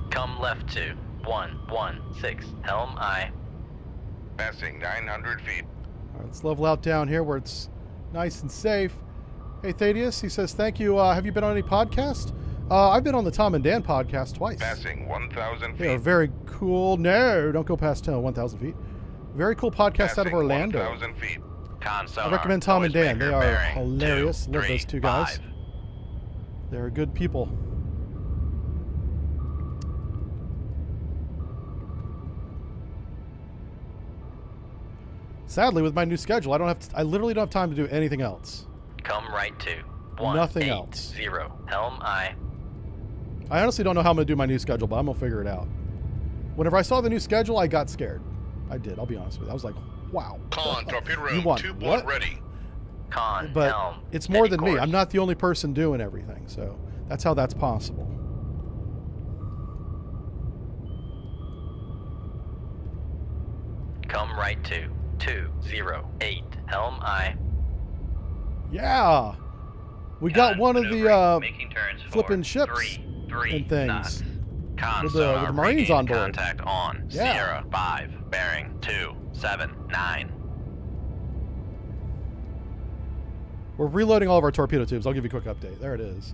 Come left to 116. Helm I. Passing 900 feet. All right, let's level out down here where it's nice and safe. Hey, Thaddeus, he says, thank you. Have you been on any podcast? I've been on the Tom and Dan podcast twice. Passing 1,000 They are feet. very cool. No, don't go past 1,000 feet. Very cool podcast out of Passing Orlando. 1,000 feet. Con sonar. I recommend Tom and Dan. They noisemaker are bearing hilarious. Love those two guys. 235. They're good people. Sadly, with my new schedule, I literally don't have time to do anything else. Come right to Nothing else. 180. Helm I. I honestly don't know how I'm going to do my new schedule, but I'm going to figure it out. Whenever I saw the new schedule, I got scared. I did, I'll be honest with you. I was like, wow. Con, torpedo You room, want 2 what? ready. Con, But helm. it's more steady than me. course. I'm not the only person doing everything, so that's how that's possible. Come right to 208. Helm I. Yeah! We got Con one of maneuvering, the making turns for flipping ships 3 and things. knots. Con With sonar the Marines regained on board. Contact on Yeah. Sierra 5, bearing 279. We're reloading all of our torpedo tubes. I'll give you a quick update. There it is.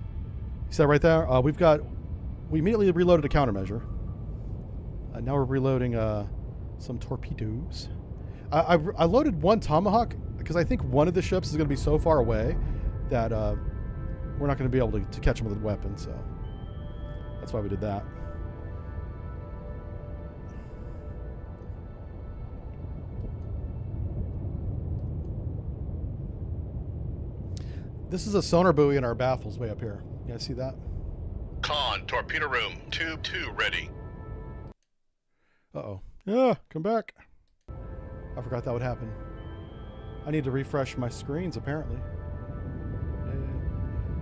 You see that right there? We immediately reloaded a countermeasure. Now we're reloading some torpedoes. I loaded one Tomahawk because I think one of the ships is going to be so far away that we're not going to be able to catch them with a weapon. So that's why we did that. This is a sonar buoy in our baffles way up here. You guys see that? Con, torpedo room, tube 2 ready. Uh-oh. Yeah, come back. I forgot that would happen. I need to refresh my screens, apparently.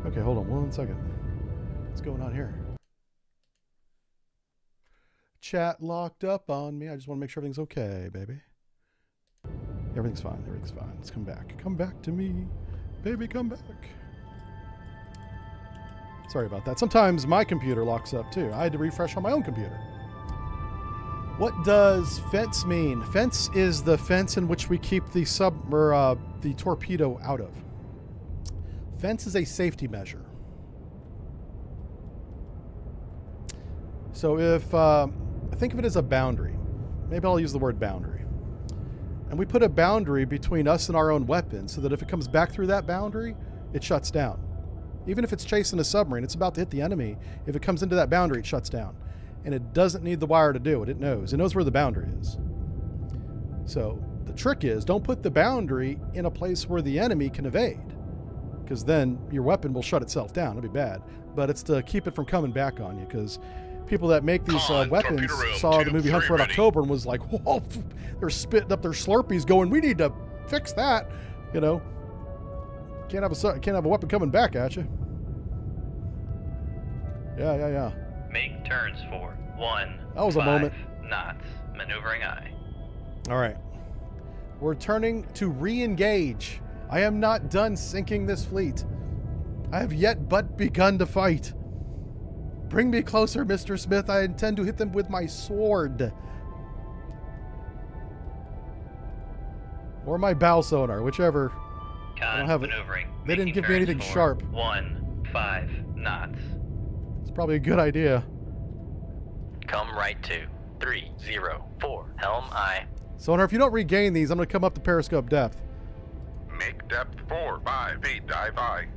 Okay, hold on 1 second. What's going on here? chat locked up on me. I just want to make sure everything's okay, baby. Everything's fine. Everything's fine. Let's come back. Come back to me. Baby, come back. Sorry about that. Sometimes my computer locks up too. I had to refresh on my own computer. What does fence mean? Fence is the fence in which we keep the the torpedo out of. Fence is a safety measure. So if think of it as a boundary. Maybe I'll use the word boundary. And we put a boundary between us and our own weapon so that if it comes back through that boundary, it shuts down. Even if it's chasing a submarine, it's about to hit the enemy. If it comes into that boundary, it shuts down. And it doesn't need the wire to do it. It knows. It knows where the boundary is. So the trick is, don't put the boundary in a place where the enemy can evade, because then your weapon will shut itself down. It'll be bad. But it's to keep it from coming back on you, because people that make these weapons saw the movie Hunt for Red October and was like, whoa, they're spitting up their Slurpees going, we need to fix that. You know, can't have a weapon coming back at you. Yeah. Make turns for 1. That was a moment. Knots. Maneuvering aye. All right. We're turning to re-engage. I am not done sinking this fleet. I have yet but begun to fight. Bring me closer, Mr. Smith. I intend to hit them with my sword. Or my bow sonar, whichever. I don't have it. They didn't give me anything sharp. 15 knots. It's probably a good idea. Come right to 304. Helm aye. Sonar, if you don't regain these, I'm going to come up to periscope depth. Make depth 4, 5, 8, dive aye.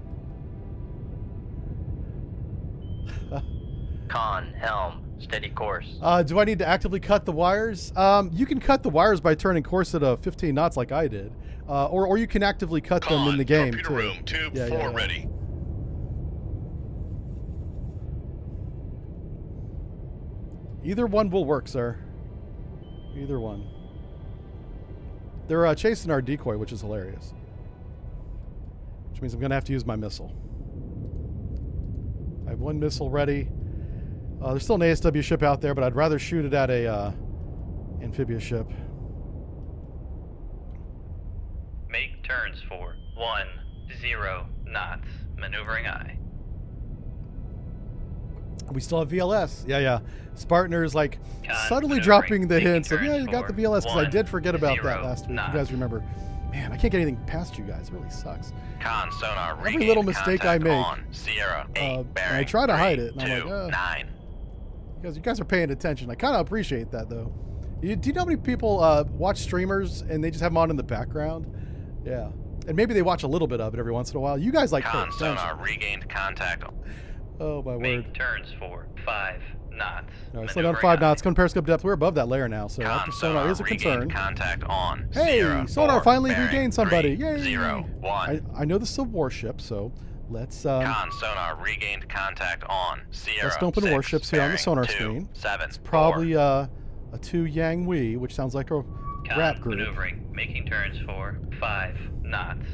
Con, helm, steady course. Do I need to actively cut the wires? You can cut the wires by turning course at 15 knots like I did. Or you can actively cut them in the game, torpedo too. room, tube 4 ready. Either one will work, sir. Either one. They're chasing our decoy, which is hilarious. Which means I'm going to have to use my missile. I have one missile ready. There's still an ASW ship out there, but I'd rather shoot it at a amphibious ship. Make turns for 10 knots. Maneuvering aye. We still have VLS. Yeah. Spartaner's like subtly maneuvering, dropping the making hints of, turns you got the for VLS, because I did forget about that 10 last week. knots. You guys remember. Man, I can't get anything past you guys. It really sucks. Con sonar Every little mistake I make, on Sierra 8 bearing I try to hide it, and 3, I'm 2, like, 9. You guys are paying attention. I kind of appreciate that, though. Do you know how many people watch streamers and they just have them on in the background? Yeah. And maybe they watch a little bit of it every once in a while. You guys like pay Con attention. sonar regained contact. Oh, my word. Make turns for 5 knots. All right, slow down 5 knots. Come periscope depth. We're above that layer now, so Con active sonar is a concern. regained contact on. Hey, Sierra sonar 4 finally bearing regained somebody. 3, Yay. 0, 1. I know this is a warship, so let's Con sonar regained contact on. Sierra let's open 6 warships here on the bearing sonar 2, screen. 7, It's probably 4. a 2 Yang Wei, which sounds like a rap group. Maneuvering. Making turns for 5 knots.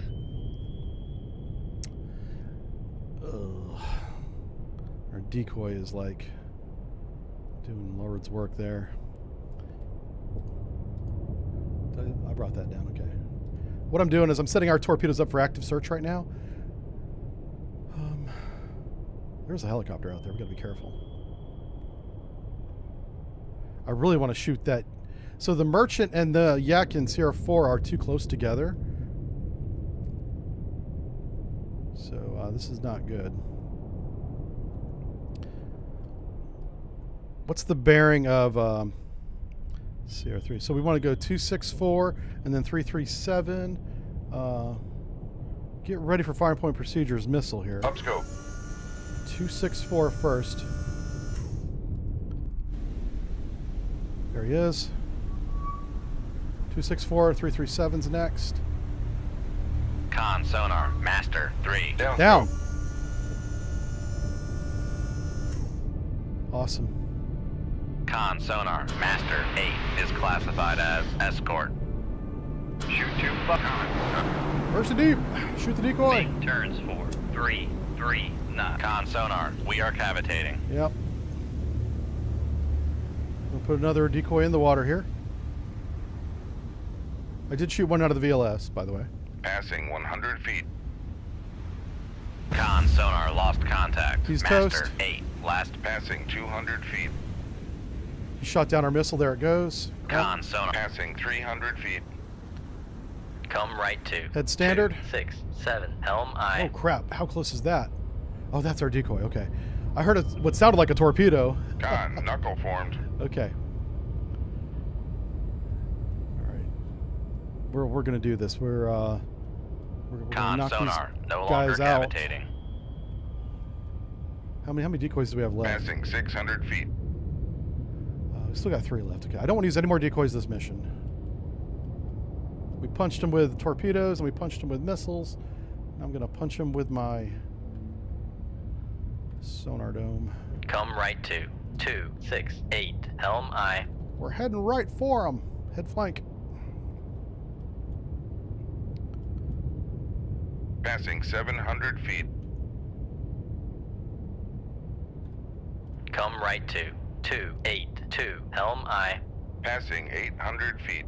Ugh. Our decoy is like doing Lord's work there. I brought that down, okay. What I'm doing is I'm setting our torpedoes up for active search right now. There's a helicopter out there. We gotta be careful. I really want to shoot that. So the Merchant and the Yak in Sierra 4 are too close together. So this is not good. What's the bearing of Sierra 3? So we want to go 264 and then 337. Get ready for firing point procedures missile here. Up scope. 264 first. There he is. 264, 337's next. Con sonar master 3. Down. Awesome. Con sonar master 8 is classified as escort. Shoot 2 con. Burst deep. Shoot the decoy. Make turns for 3 knots. Con sonar, we are cavitating. Yep. We'll put another decoy in the water here. I did shoot one out of the VLS, by the way. Passing 100 feet. Con sonar lost contact. He's Master toast. 8. Last. Passing 200 feet. He shot down our missile. There it goes. Con sonar. Passing 300 feet. Come right to. Head standard. 267. Helm I. Oh crap! How close is that? Oh, that's our decoy. Okay. I heard what sounded like a torpedo. Con, knuckle formed. Okay. All right. We're gonna do this. We're gonna Con knock sonar. these No longer guys out. cavitating. How many decoys do we have left? Passing 600 feet. We still got 3 left. Okay. I don't want to use any more decoys this mission. We punched him with torpedoes and we punched him with missiles. I'm gonna punch him with my sonar dome. Come right to. 268. Helm I. We're heading right for him. Head flank. Passing 700 feet. Come right to. 282. Helm I. Passing 800 feet.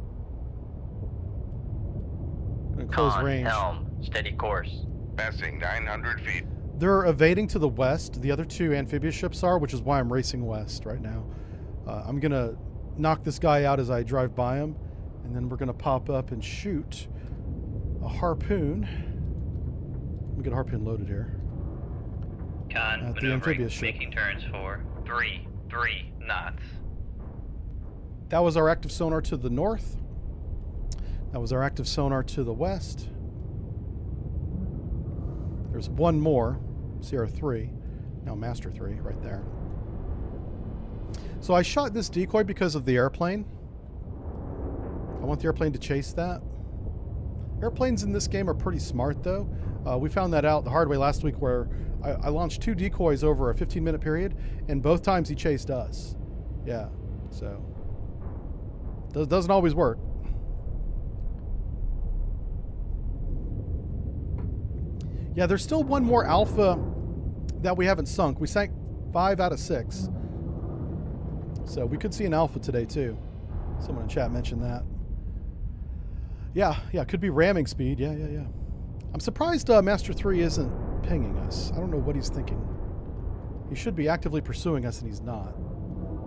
Gonna close Con. range. Helm. Steady course. Passing 900 feet. They're evading to the west. The other 2 amphibious ships are, which is why I'm racing west right now. I'm gonna knock this guy out as I drive by him, and then we're gonna pop up and shoot a harpoon. Let me get a harpoon loaded here. Con, At the maneuvering, amphibious ship. making turns for 3 knots. That was our active sonar to the north. That was our active sonar to the west. There's one more, Sierra 3, now Master 3, right there. So I shot this decoy because of the airplane. I want the airplane to chase that. Airplanes in this game are pretty smart, though. We found that out the hard way last week, where I launched 2 decoys over a 15-minute period, and both times he chased us. Yeah, so doesn't always work. Yeah, there's still one more alpha that we haven't sunk. We sank 5 out of 6. So we could see an alpha today, too. Someone in chat mentioned that. Yeah, could be ramming speed. Yeah. I'm surprised Master 3 isn't pinging us. I don't know what he's thinking. He should be actively pursuing us, and he's not.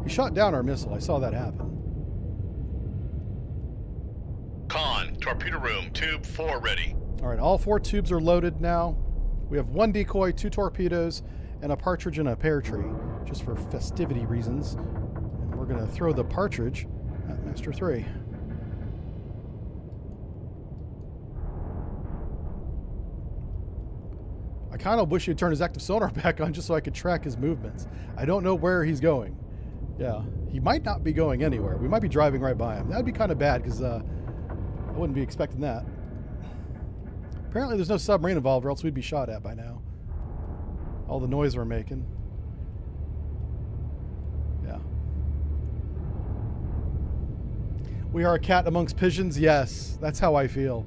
He shot down our missile. I saw that happen. Con, torpedo room, tube 4 ready. All right, all 4 tubes are loaded now. We have 1 decoy, 2 torpedoes, and a partridge and a pear tree, just for festivity reasons. And we're going to throw the partridge at Master 3. I kind of wish he'd turn his active sonar back on just so I could track his movements. I don't know where he's going. Yeah, he might not be going anywhere. We might be driving right by him. That would be kind of bad, because I wouldn't be expecting that. Apparently there's no submarine involved, or else we'd be shot at by now. All the noise we're making. Yeah. We are a cat amongst pigeons? Yes, that's how I feel.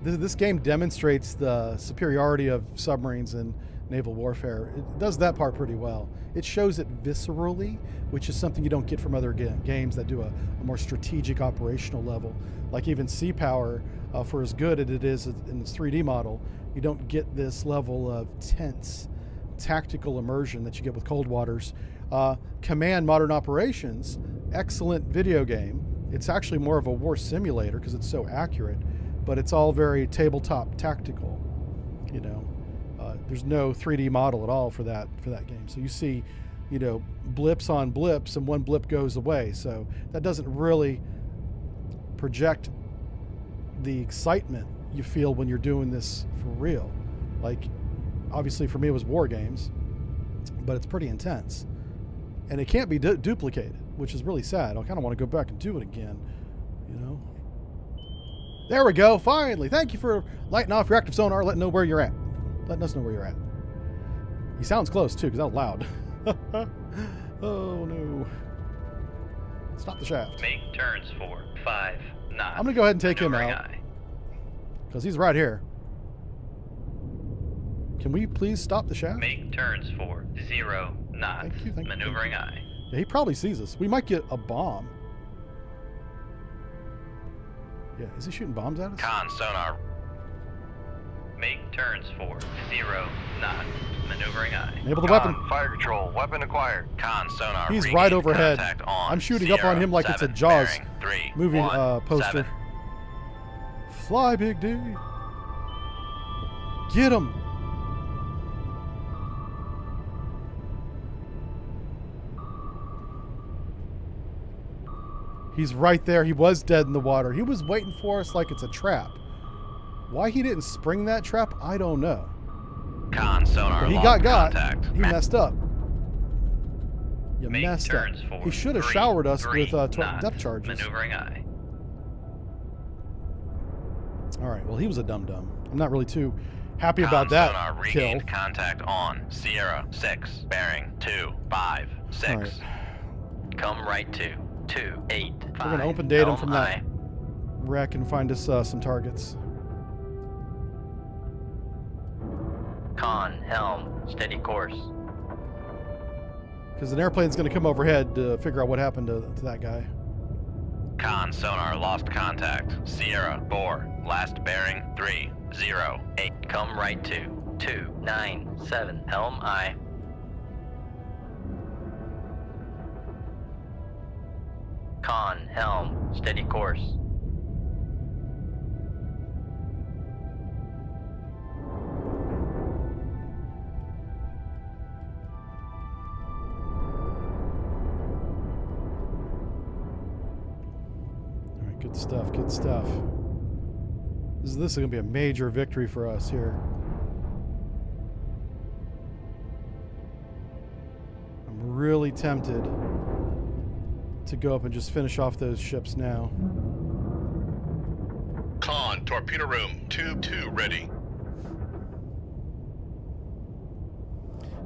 This game demonstrates the superiority of submarines in naval warfare. It does that part pretty well. It shows it viscerally, which is something you don't get from other games that do a more strategic operational level. Like even Sea Power, for as good as it is in its 3D model, you don't get this level of tense tactical immersion that you get with Cold Waters. Command Modern Operations, excellent video game. It's actually more of a war simulator because it's so accurate, but it's all very tabletop tactical. You know, there's no 3D model at all for that game. So you see, you know, blips on blips, and one blip goes away. So that doesn't really project the excitement you feel when you're doing this for real. Like, obviously for me it was war games, but it's pretty intense, and it can't be duplicated, which is really sad. I kind of want to go back and do it again, you know. There we go, finally. Thank you for lighting off your active sonar, letting us know where you're at. He sounds close too, because that was loud. Oh no. Stop the shaft. Make turns for 5 knots. I'm gonna go ahead and take him Maneuvering out, aye. because he's right here. Can we please stop the shaft? Make turns for 0 knots. Thank you. Maneuvering aye. Yeah, he probably sees us. We might get a bomb. Yeah, is he shooting bombs at us? Con sonar. Make turns for 0 knots. Maneuvering eye. Enable the weapon. Fire control. Weapon acquired. Con sonar. He's regained right overhead. contact on I'm shooting up on him like it's a 07, Jaws bearing 3, movie 1, poster. 7. Fly, Big D. Get him. He's right there. He was dead in the water. He was waiting for us like it's a trap. Why he didn't spring that trap, I don't know. Con sonar. But he lost got. contact. He messed up. You Make messed up. turns for He should have 3, showered us 3 with knots. depth charges. Maneuvering eye. All right. Well, he was a dum-dum. I'm not really too happy Con about that sonar kill. regained contact on Sierra 6, bearing 2, 5, 6. All right. Come right to 2, 8, 5. We're gonna open datum Helm from that aye. wreck and find us some targets. Con, helm, steady course. Because an airplane's going to come overhead to figure out what happened to that guy. Con sonar lost contact. Sierra 4, last bearing 3, 0, 8. Come right to 2, 9, 7. Helm aye. Con, helm, steady course. All right, good stuff, good stuff. This is going to be a major victory for us here. I'm really tempted to go up and just finish off those ships now. Con, torpedo room, tube 2 ready.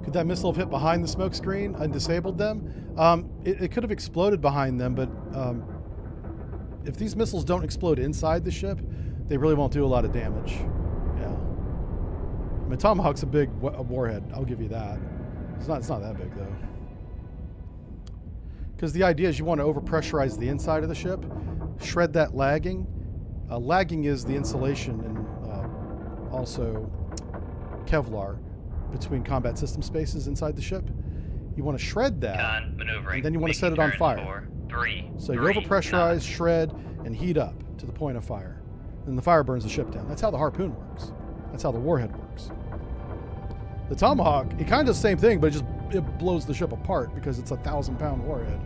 Could that missile have hit behind the smoke screen and disabled them? It could have exploded behind them, but if these missiles don't explode inside the ship, they really won't do a lot of damage. Yeah. I mean, Tomahawk's a big warhead. I'll give you that. It's not that big, though. Because the idea is you want to overpressurize the inside of the ship, shred that lagging. Lagging is the insulation and also Kevlar between combat system spaces inside the ship. You want to shred that, Con, maneuvering. and then you want to set Making it on turns fire. for 3, So you 3 overpressurize, knots. shred, and heat up to the point of fire. Then the fire burns the ship down. That's how the harpoon works. That's how the warhead works. The Tomahawk, it kind of does the same thing, but it blows the ship apart because it's a 1,000-pound warhead.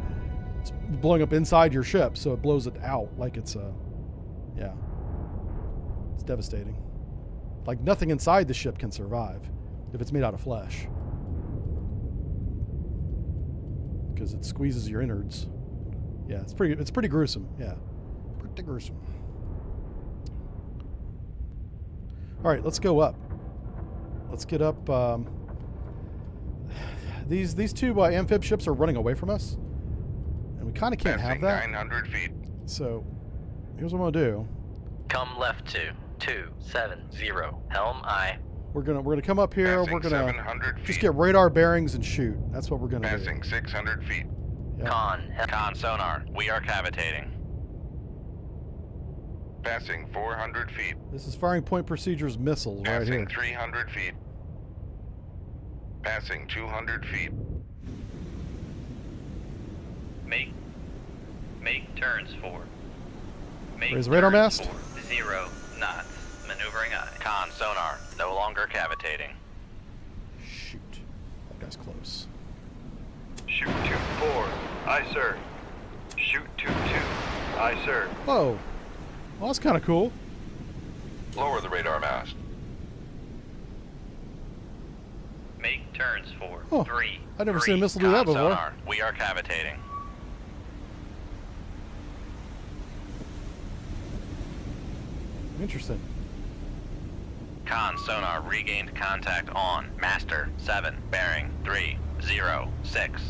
It's blowing up inside your ship, so it blows it out like it's a, yeah. It's devastating. Like nothing inside the ship can survive if it's made out of flesh. Because it squeezes your innards. Yeah, it's pretty gruesome. Yeah, pretty gruesome. All right, let's go up. Let's get up. These two amphib ships are running away from us, and we kind of can't have Passing that. 900 feet. So here's what I'm gonna do. Come left to 2, 7, 0. Helm aye. We're gonna come up here. Passing We're gonna 700 feet. just get radar bearings and shoot. That's what we're gonna Passing do. 600 feet. Yeah. Con sonar, we are cavitating. Passing 400 feet. This is firing point procedures missiles right Passing here. 300 feet. Passing 200 feet. Make turns for. Make Raise the radar turns mast. for 0 knots. Maneuvering eye. Con sonar, no longer cavitating. Shoot, that guy's close. Shoot 2-4. Aye, sir. Shoot 2-2. Aye, sir. Whoa, well that's kind of cool. Lower the radar mast. Make turns for Oh, 3. I've never 3. seen a missile do that Con before. sonar, we are cavitating. Interesting. Con sonar regained contact on Master 7, bearing 3, 0, 6.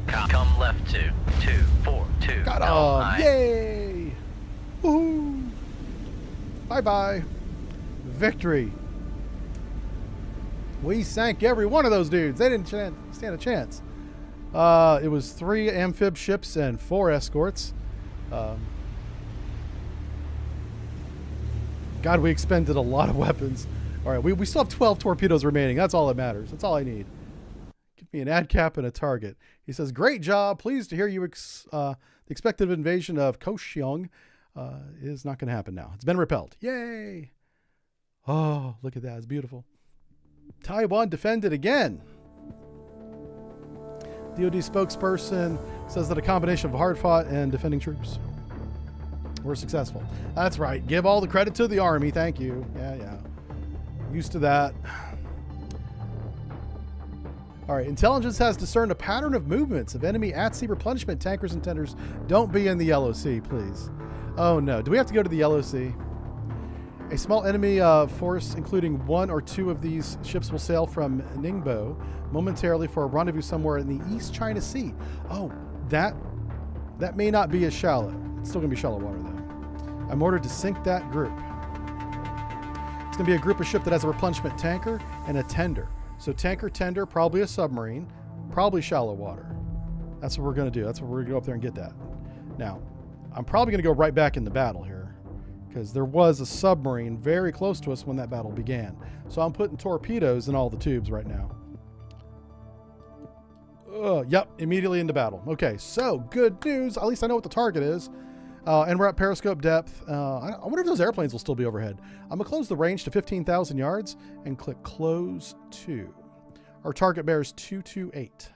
Come left to 2, 4, 2. Got Helm him! aye. Yay! Woohoo! Bye-bye. Victory. We sank every one of those dudes. They didn't stand a chance. It was 3 amphib ships and 4 escorts. God, we expended a lot of weapons. All right, we still have 12 torpedoes remaining. That's all that matters. That's all I need. Give me an ad cap and a target. He says, great job. Pleased to hear you the expected invasion of Kaohsiung is not going to happen now. It's been repelled. Yay. Oh, look at that. It's beautiful. Taiwan defended again. DoD spokesperson says that a combination of hard-fought and defending troops were successful. That's right. Give all the credit to the Army. Thank you. Yeah. Used to that. All right. Intelligence has discerned a pattern of movements of enemy at-sea replenishment tankers and tenders. Don't be in the Yellow Sea, please. Oh, no. Do we have to go to the Yellow Sea? A small enemy force, including 1 or 2 of these ships, will sail from Ningbo momentarily for a rendezvous somewhere in the East China Sea. Oh, that may not be as shallow. It's still going to be shallow water, though. I'm ordered to sink that group. It's going to be a group of ship that has a replenishment tanker and a tender. So tanker, tender, probably a submarine, probably shallow water. That's what we're going to do. That's what we're going to go up there and get that. Now, I'm probably going to go right back in the battle here, because there was a submarine very close to us when that battle began. So I'm putting torpedoes in all the tubes right now. Yep, immediately into battle. Okay, so good news. At least I know what the target is. And we're at periscope depth. I wonder if those airplanes will still be overhead. I'm going to close the range to 15,000 yards and click close to. Our target bears 228.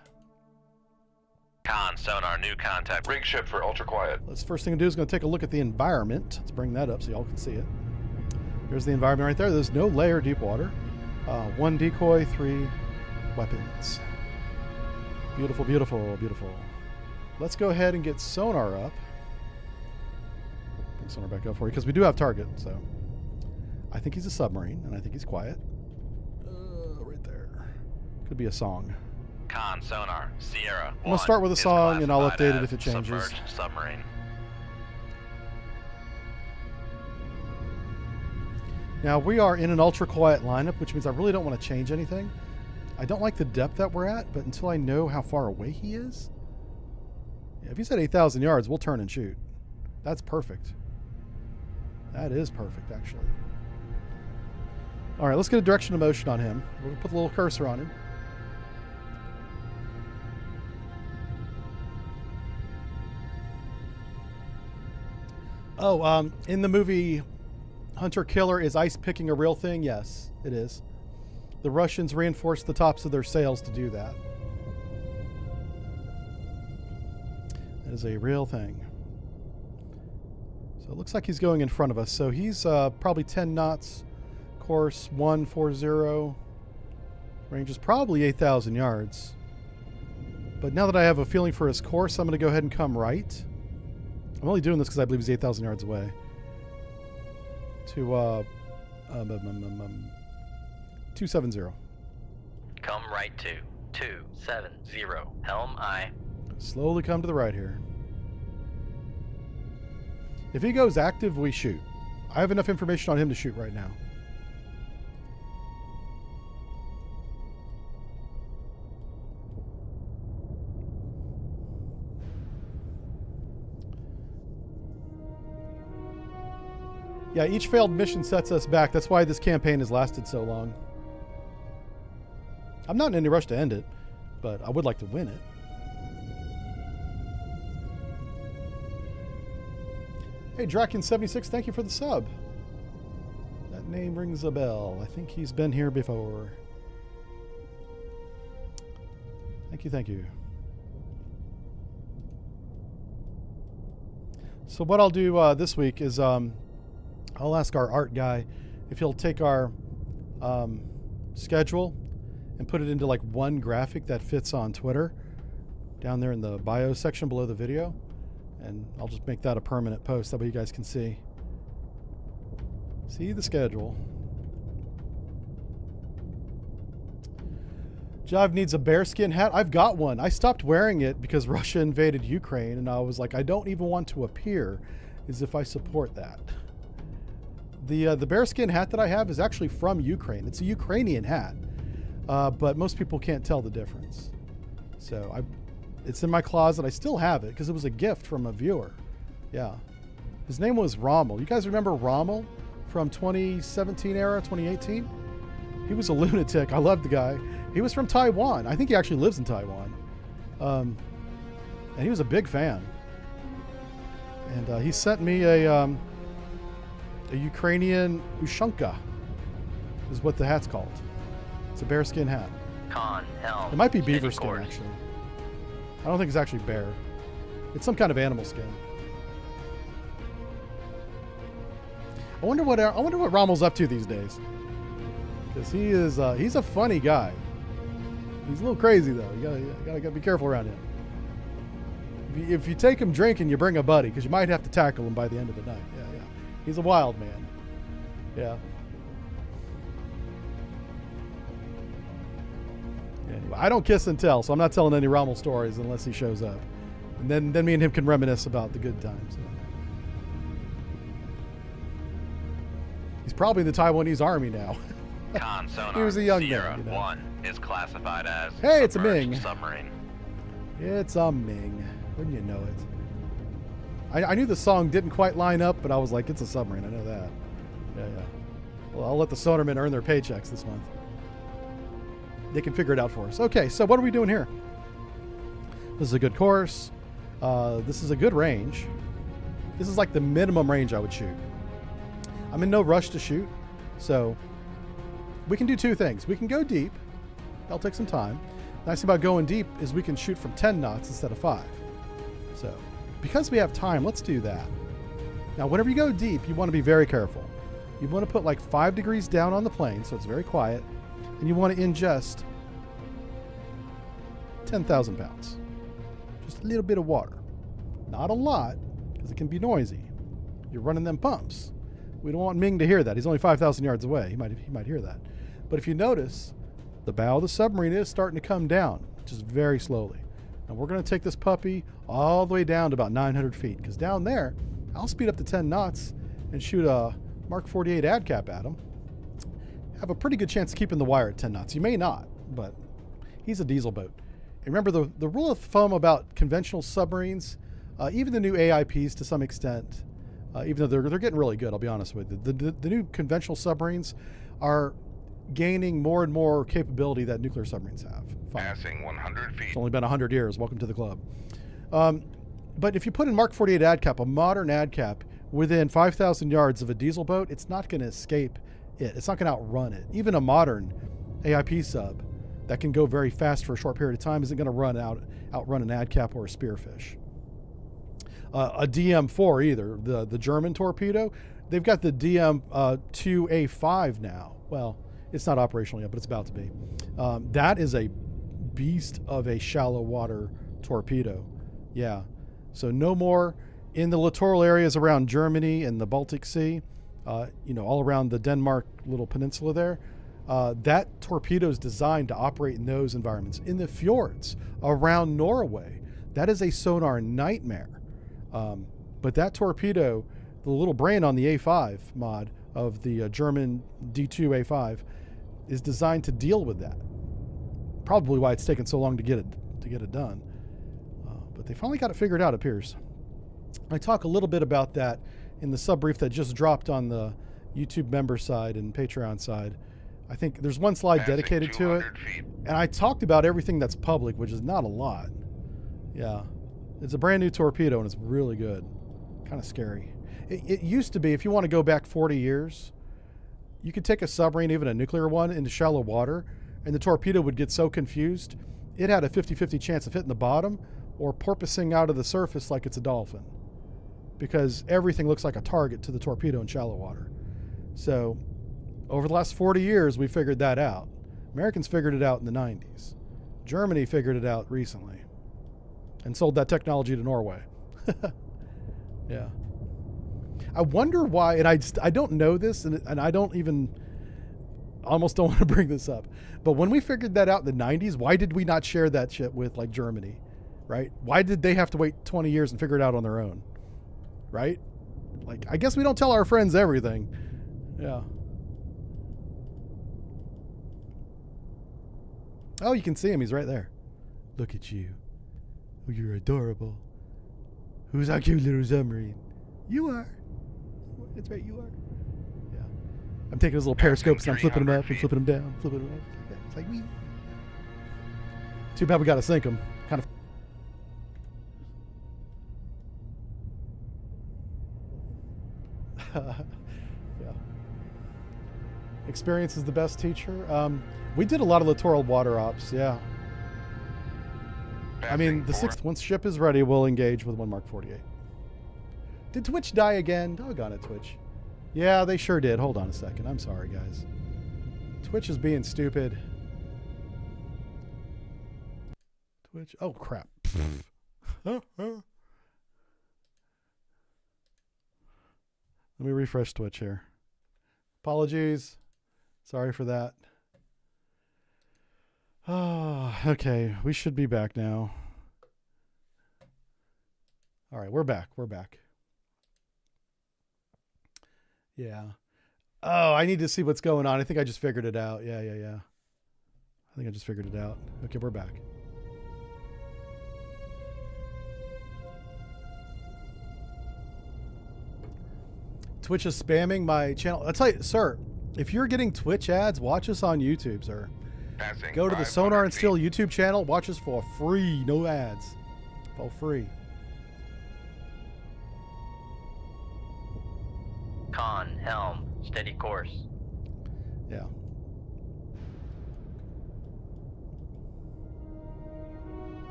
Con, sonar, new contact. Rig ship for ultra quiet. First thing to do is going to take a look at the environment. Let's bring that up so y'all can see it. There's the environment right there. There's no layer deep water. 1 decoy, 3 weapons. Beautiful, beautiful, beautiful. Let's go ahead and get sonar up. Bring sonar back up for you because we do have target. So I think he's a submarine and I think he's quiet. Right there. Could be a song. Con, sonar, Sierra. I'm going to start with a song and I'll update it if it changes. Submerged submarine. Now we are in an ultra quiet lineup, which means I really don't want to change anything. I don't like the depth that we're at, but until I know how far away he is. Yeah, if he's at 8,000 yards, we'll turn and shoot. That's perfect. That is perfect, actually. All right, let's get a direction of motion on him. We'll put a little cursor on him. Oh, in the movie Hunter Killer, is ice picking a real thing? Yes, it is. The Russians reinforced the tops of their sails to do that. That is a real thing. So it looks like he's going in front of us. So he's probably 10 knots. Course 140. Range is probably 8,000 yards. But now that I have a feeling for his course, I'm going to go ahead and come right. I'm only doing this because I believe he's 8,000 yards away. To 270. Come right to 270. Helm I. Slowly come to the right here. If he goes active, we shoot. I have enough information on him to shoot right now. Yeah, each failed mission sets us back. That's why this campaign has lasted so long. I'm not in any rush to end it, but I would like to win it. Hey, Draken76, thank you for the sub. That name rings a bell. I think he's been here before. Thank you, thank you. So what I'll do this week is I'll ask our art guy if he'll take our schedule and put it into like one graphic that fits on Twitter down there in the bio section below the video. And I'll just make that a permanent post. That way you guys can see the schedule. Jive needs a bearskin hat. I've got one. I stopped wearing it because Russia invaded Ukraine, and I was like, I don't even want to appear as if I support that. The bearskin hat that I have is actually from Ukraine. It's a Ukrainian hat, but most people can't tell the difference. So It's in my closet. I still have it because it was a gift from a viewer. Yeah. His name was Rommel. You guys remember Rommel from 2017 era, 2018? He was a lunatic. I loved the guy. He was from Taiwan. I think he actually lives in Taiwan. And he was a big fan. And he sent me a Ukrainian Ushanka, is what the hat's called. It's a bearskin hat. Con, helm. It might be beaver steady skin, course. actually. I don't think it's actually bear. It's some kind of animal skin. I wonder what Rommel's up to these days. Because he's a funny guy. He's a little crazy though. You gotta be careful around him. If you take him drinking, you bring a buddy because you might have to tackle him by the end of the night. Yeah. He's a wild man. Yeah. Anyway, I don't kiss and tell, so I'm not telling any Rommel stories unless he shows up. And then me and him can reminisce about the good times. He's probably in the Taiwanese army now. Con sonar He was a young Sierra man, you know. 1 is classified as Hey, it's a submerged Ming. submarine. It's a Ming. Wouldn't you know it? I knew the song didn't quite line up, but I was like, it's a submarine. I know that. Yeah. Well, I'll let the sonarmen earn their paychecks this month. They can figure it out for us. Okay, so what are we doing here? This is a good course. This is a good range. This is like the minimum range I would shoot. I'm in no rush to shoot, so we can do two things. We can go deep. That'll take some time. The nice thing about going deep is we can shoot from 10 knots instead of 5. So because we have time, let's do that. Now, whenever you go deep, you want to be very careful. You want to put like 5 degrees down on the plane, so it's very quiet, and you want to ingest 10,000 pounds. Just a little bit of water. Not a lot, because it can be noisy. You're running them pumps. We don't want Ming to hear that. He's only 5,000 yards away. He might hear that. But if you notice, the bow of the submarine is starting to come down, just very slowly. And we're going to take this puppy all the way down to about 900 feet, because down there, I'll speed up to 10 knots and shoot a Mark 48 ad cap at him. Have a pretty good chance of keeping the wire at 10 knots. You may not, but he's a diesel boat. And remember the rule of thumb about conventional submarines, even the new AIPs to some extent, even though they're getting really good, I'll be honest with you. The new conventional submarines are gaining more and more capability that nuclear submarines have. Passing 100 feet. It's only been 100 years. Welcome to the club. But if you put in Mark 48 ad cap, a modern ad cap, within 5,000 yards of a diesel boat, it's not going to escape it. It's not going to outrun it. Even a modern AIP sub that can go very fast for a short period of time isn't going to outrun an ad cap or a spearfish. A DM4 either. The German torpedo, they've got the DM2A5 now. Well, it's not operational yet, but it's about to be. That is a beast of a shallow water torpedo. Yeah. So no more in the littoral areas around Germany and the Baltic Sea, all around the Denmark little peninsula there. That torpedo is designed to operate in those environments. In the fjords around Norway, that is a sonar nightmare. But that torpedo, the little brain on the A5 mod of the German D2A5, is designed to deal with that. Probably why it's taken so long to get it done. But they finally got it figured out, it appears. I talk a little bit about that in the sub brief that just dropped on the YouTube member side and Patreon side. I think there's one slide dedicated to it. Feet. And I talked about everything that's public, which is not a lot. Yeah. It's a brand new torpedo and it's really good. Kind of scary. It used to be, if you want to go back 40 years, you could take a submarine, even a nuclear one, into shallow water, and the torpedo would get so confused, it had a 50-50 chance of hitting the bottom or porpoising out of the surface like it's a dolphin, because everything looks like a target to the torpedo in shallow water. So over the last 40 years, we figured that out. Americans figured it out in the 90s. Germany figured it out recently and sold that technology to Norway. Yeah. I wonder why, and I don't know this, and I almost don't want to bring this up, but when we figured that out in the 90s, why did we not share that shit with like Germany, right? Why did they have to wait 20 years and figure it out on their own, right? Like, I guess we don't tell our friends everything. Yeah. Oh, you can see him. He's right there. Look at you. Oh, you're adorable. Who's our cute little submarine? You are. That's right, you are. Yeah. I'm taking his little periscopes and I'm flipping them up and flipping them down, flipping them up. Yeah, it's like me. Too bad we got to sink them. Kind of. Yeah. Experience is the best teacher. We did a lot of littoral water ops. Yeah. I mean, the sixth, once ship is ready, we'll engage with 1 Mark 48. Did Twitch die again? Doggone it, Twitch. Yeah, they sure did. Hold on a second. I'm sorry, guys. Twitch is being stupid. Twitch. Oh, crap. Let me refresh Twitch here. Apologies. Sorry for that. Oh, okay. We should be back now. All right, we're back. We're back. Yeah. Oh, I need to see what's going on. I think I just figured it out. Yeah. I think I just figured it out. Okay, we're back. Twitch is spamming my channel. I'll tell you, sir, if you're getting Twitch ads, watch us on YouTube, sir. Passing Go to the 500 Sonar and feet. Still YouTube channel. Watch us for free. No ads. For free. Con, helm, steady course. Yeah.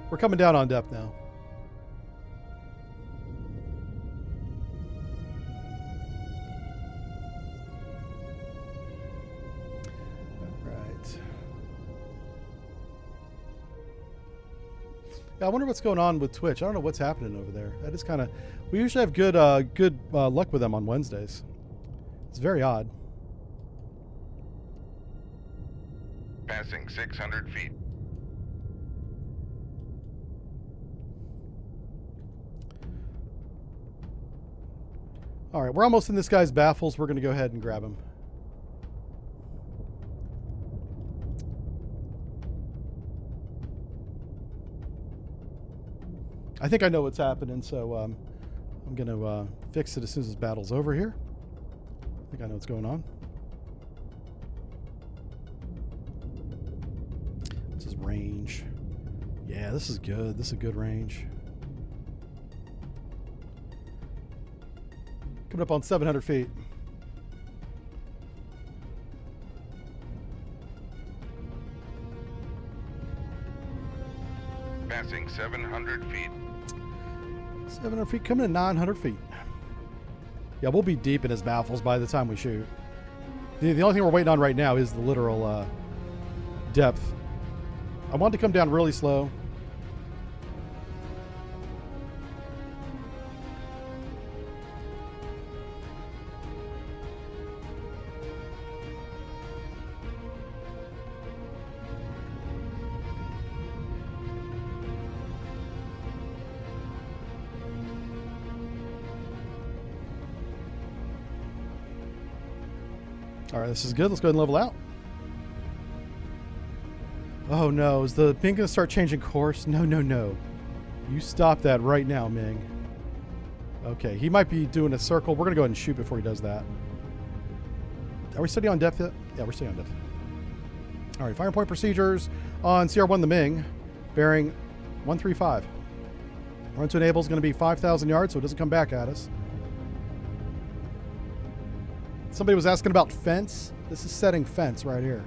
We're coming down on depth now. Yeah, I wonder what's going on with Twitch. I don't know what's happening over there. That is kind of... We usually have good luck with them on Wednesdays. It's very odd. Passing 600 feet. All right, we're almost in this guy's baffles. We're going to go ahead and grab him. I think I know what's happening, so I'm going to fix it as soon as this battle's over here. I think I know what's going on. What's his range? Yeah, this is good. This is a good range. Coming up on 700 feet. Passing 700 feet. 700 feet, coming at 900 feet. Yeah, we'll be deep in his baffles by the time we shoot. The only thing we're waiting on right now is the literal depth. I want to come down really slow. All right, this is good. Let's go ahead and level out. Oh no, is the Ming gonna start changing course? No. You stop that right now, Ming. Okay, he might be doing a circle. We're gonna go ahead and shoot before he does that. Are we steady on depth yet? Yeah, we're steady on depth. All right, fire point procedures on CR1 the Ming, bearing 135. Run to enable is gonna be 5,000 yards, so it doesn't come back at us. Somebody was asking about fence. This is setting fence right here.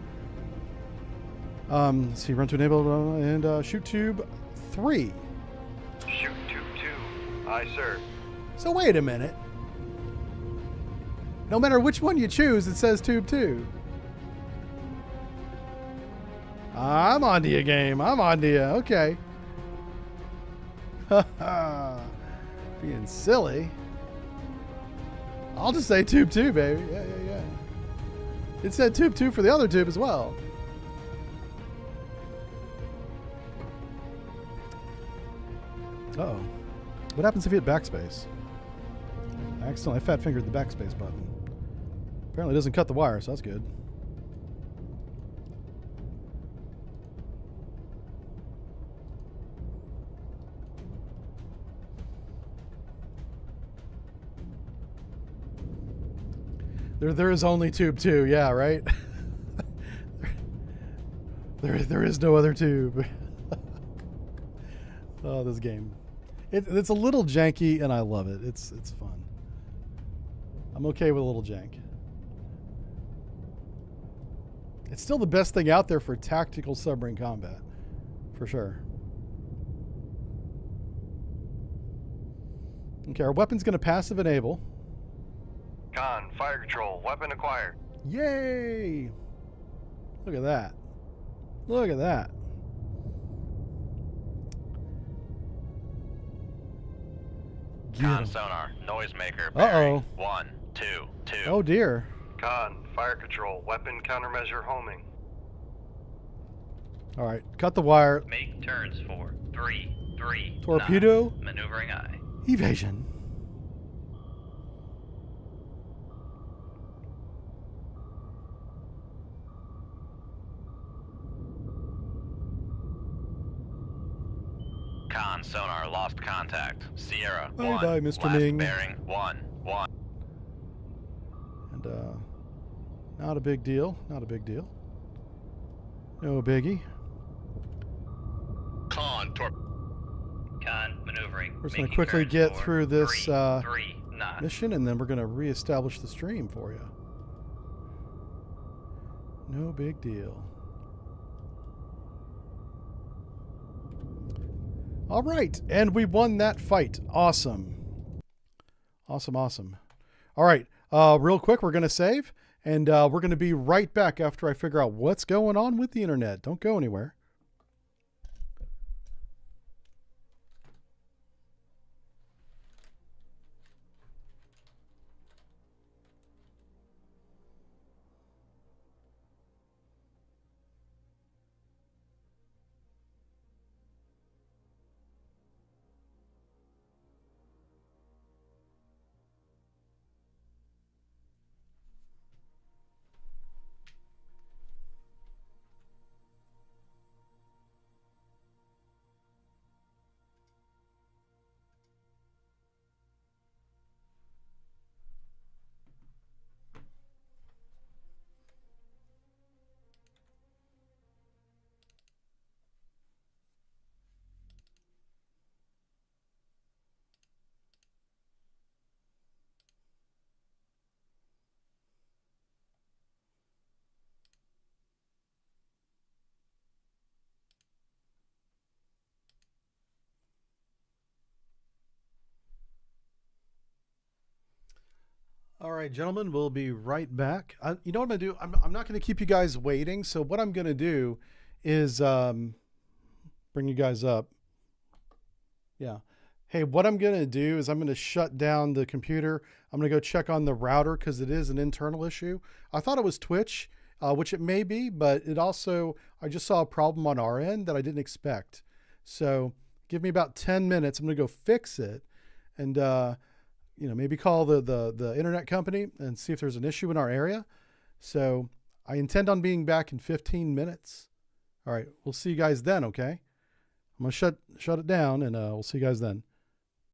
Let's see, run to enable and shoot tube 3. Shoot tube 2. Aye, sir. So wait a minute. No matter which one you choose, it says tube 2. I'm on to you, game. I'm on to you. Okay. Being silly. I'll just say tube 2, baby. Yeah. It said tube 2 for the other tube as well. Uh-oh. What happens if you hit backspace? I accidentally fat fingered the backspace button. Apparently it doesn't cut the wire, so that's good. There is only tube 2, yeah, right? there is no other tube. Oh, this game. It's a little janky, and I love it. It's fun. I'm okay with a little jank. It's still the best thing out there for tactical submarine combat, for sure. Okay, our weapon's going to passive enable. Con, fire control, weapon acquired. Yay! Look at that. Look at that. Con sonar, noisemaker, Uh-oh. bearing 1, 2, 2. Oh dear. Con, fire control, weapon countermeasure homing. All right, cut the wire. Make turns for 3, Torpedo. knots, maneuvering aye. Evasion. Con sonar, lost contact. Sierra, Bye 1. bye, Mr. Last Ming. bearing, 1, 1. And not a big deal. Not a big deal. No biggie. Con, Con, maneuvering. We're just going to making quickly turns get for through this 3 knots. mission, and then we're going to reestablish the stream for you. No big deal. All right, and we won that fight. Awesome. Awesome, awesome. All right, real quick, we're going to save, and we're going to be right back after I figure out what's going on with the internet. Don't go anywhere. All right, gentlemen, we'll be right back. You know what I'm going to do? I'm not going to keep you guys waiting. So what I'm going to do is bring you guys up. Yeah. Hey, what I'm going to do is I'm going to shut down the computer. I'm going to go check on the router because it is an internal issue. I thought it was Twitch, which it may be, but it also, I just saw a problem on our end that I didn't expect. So give me about 10 minutes. I'm going to go fix it and, you know, maybe call the internet company and see if there's an issue in our area. So I intend on being back in 15 minutes. All right. We'll see you guys then. Okay. I'm going to shut it down and we'll see you guys then.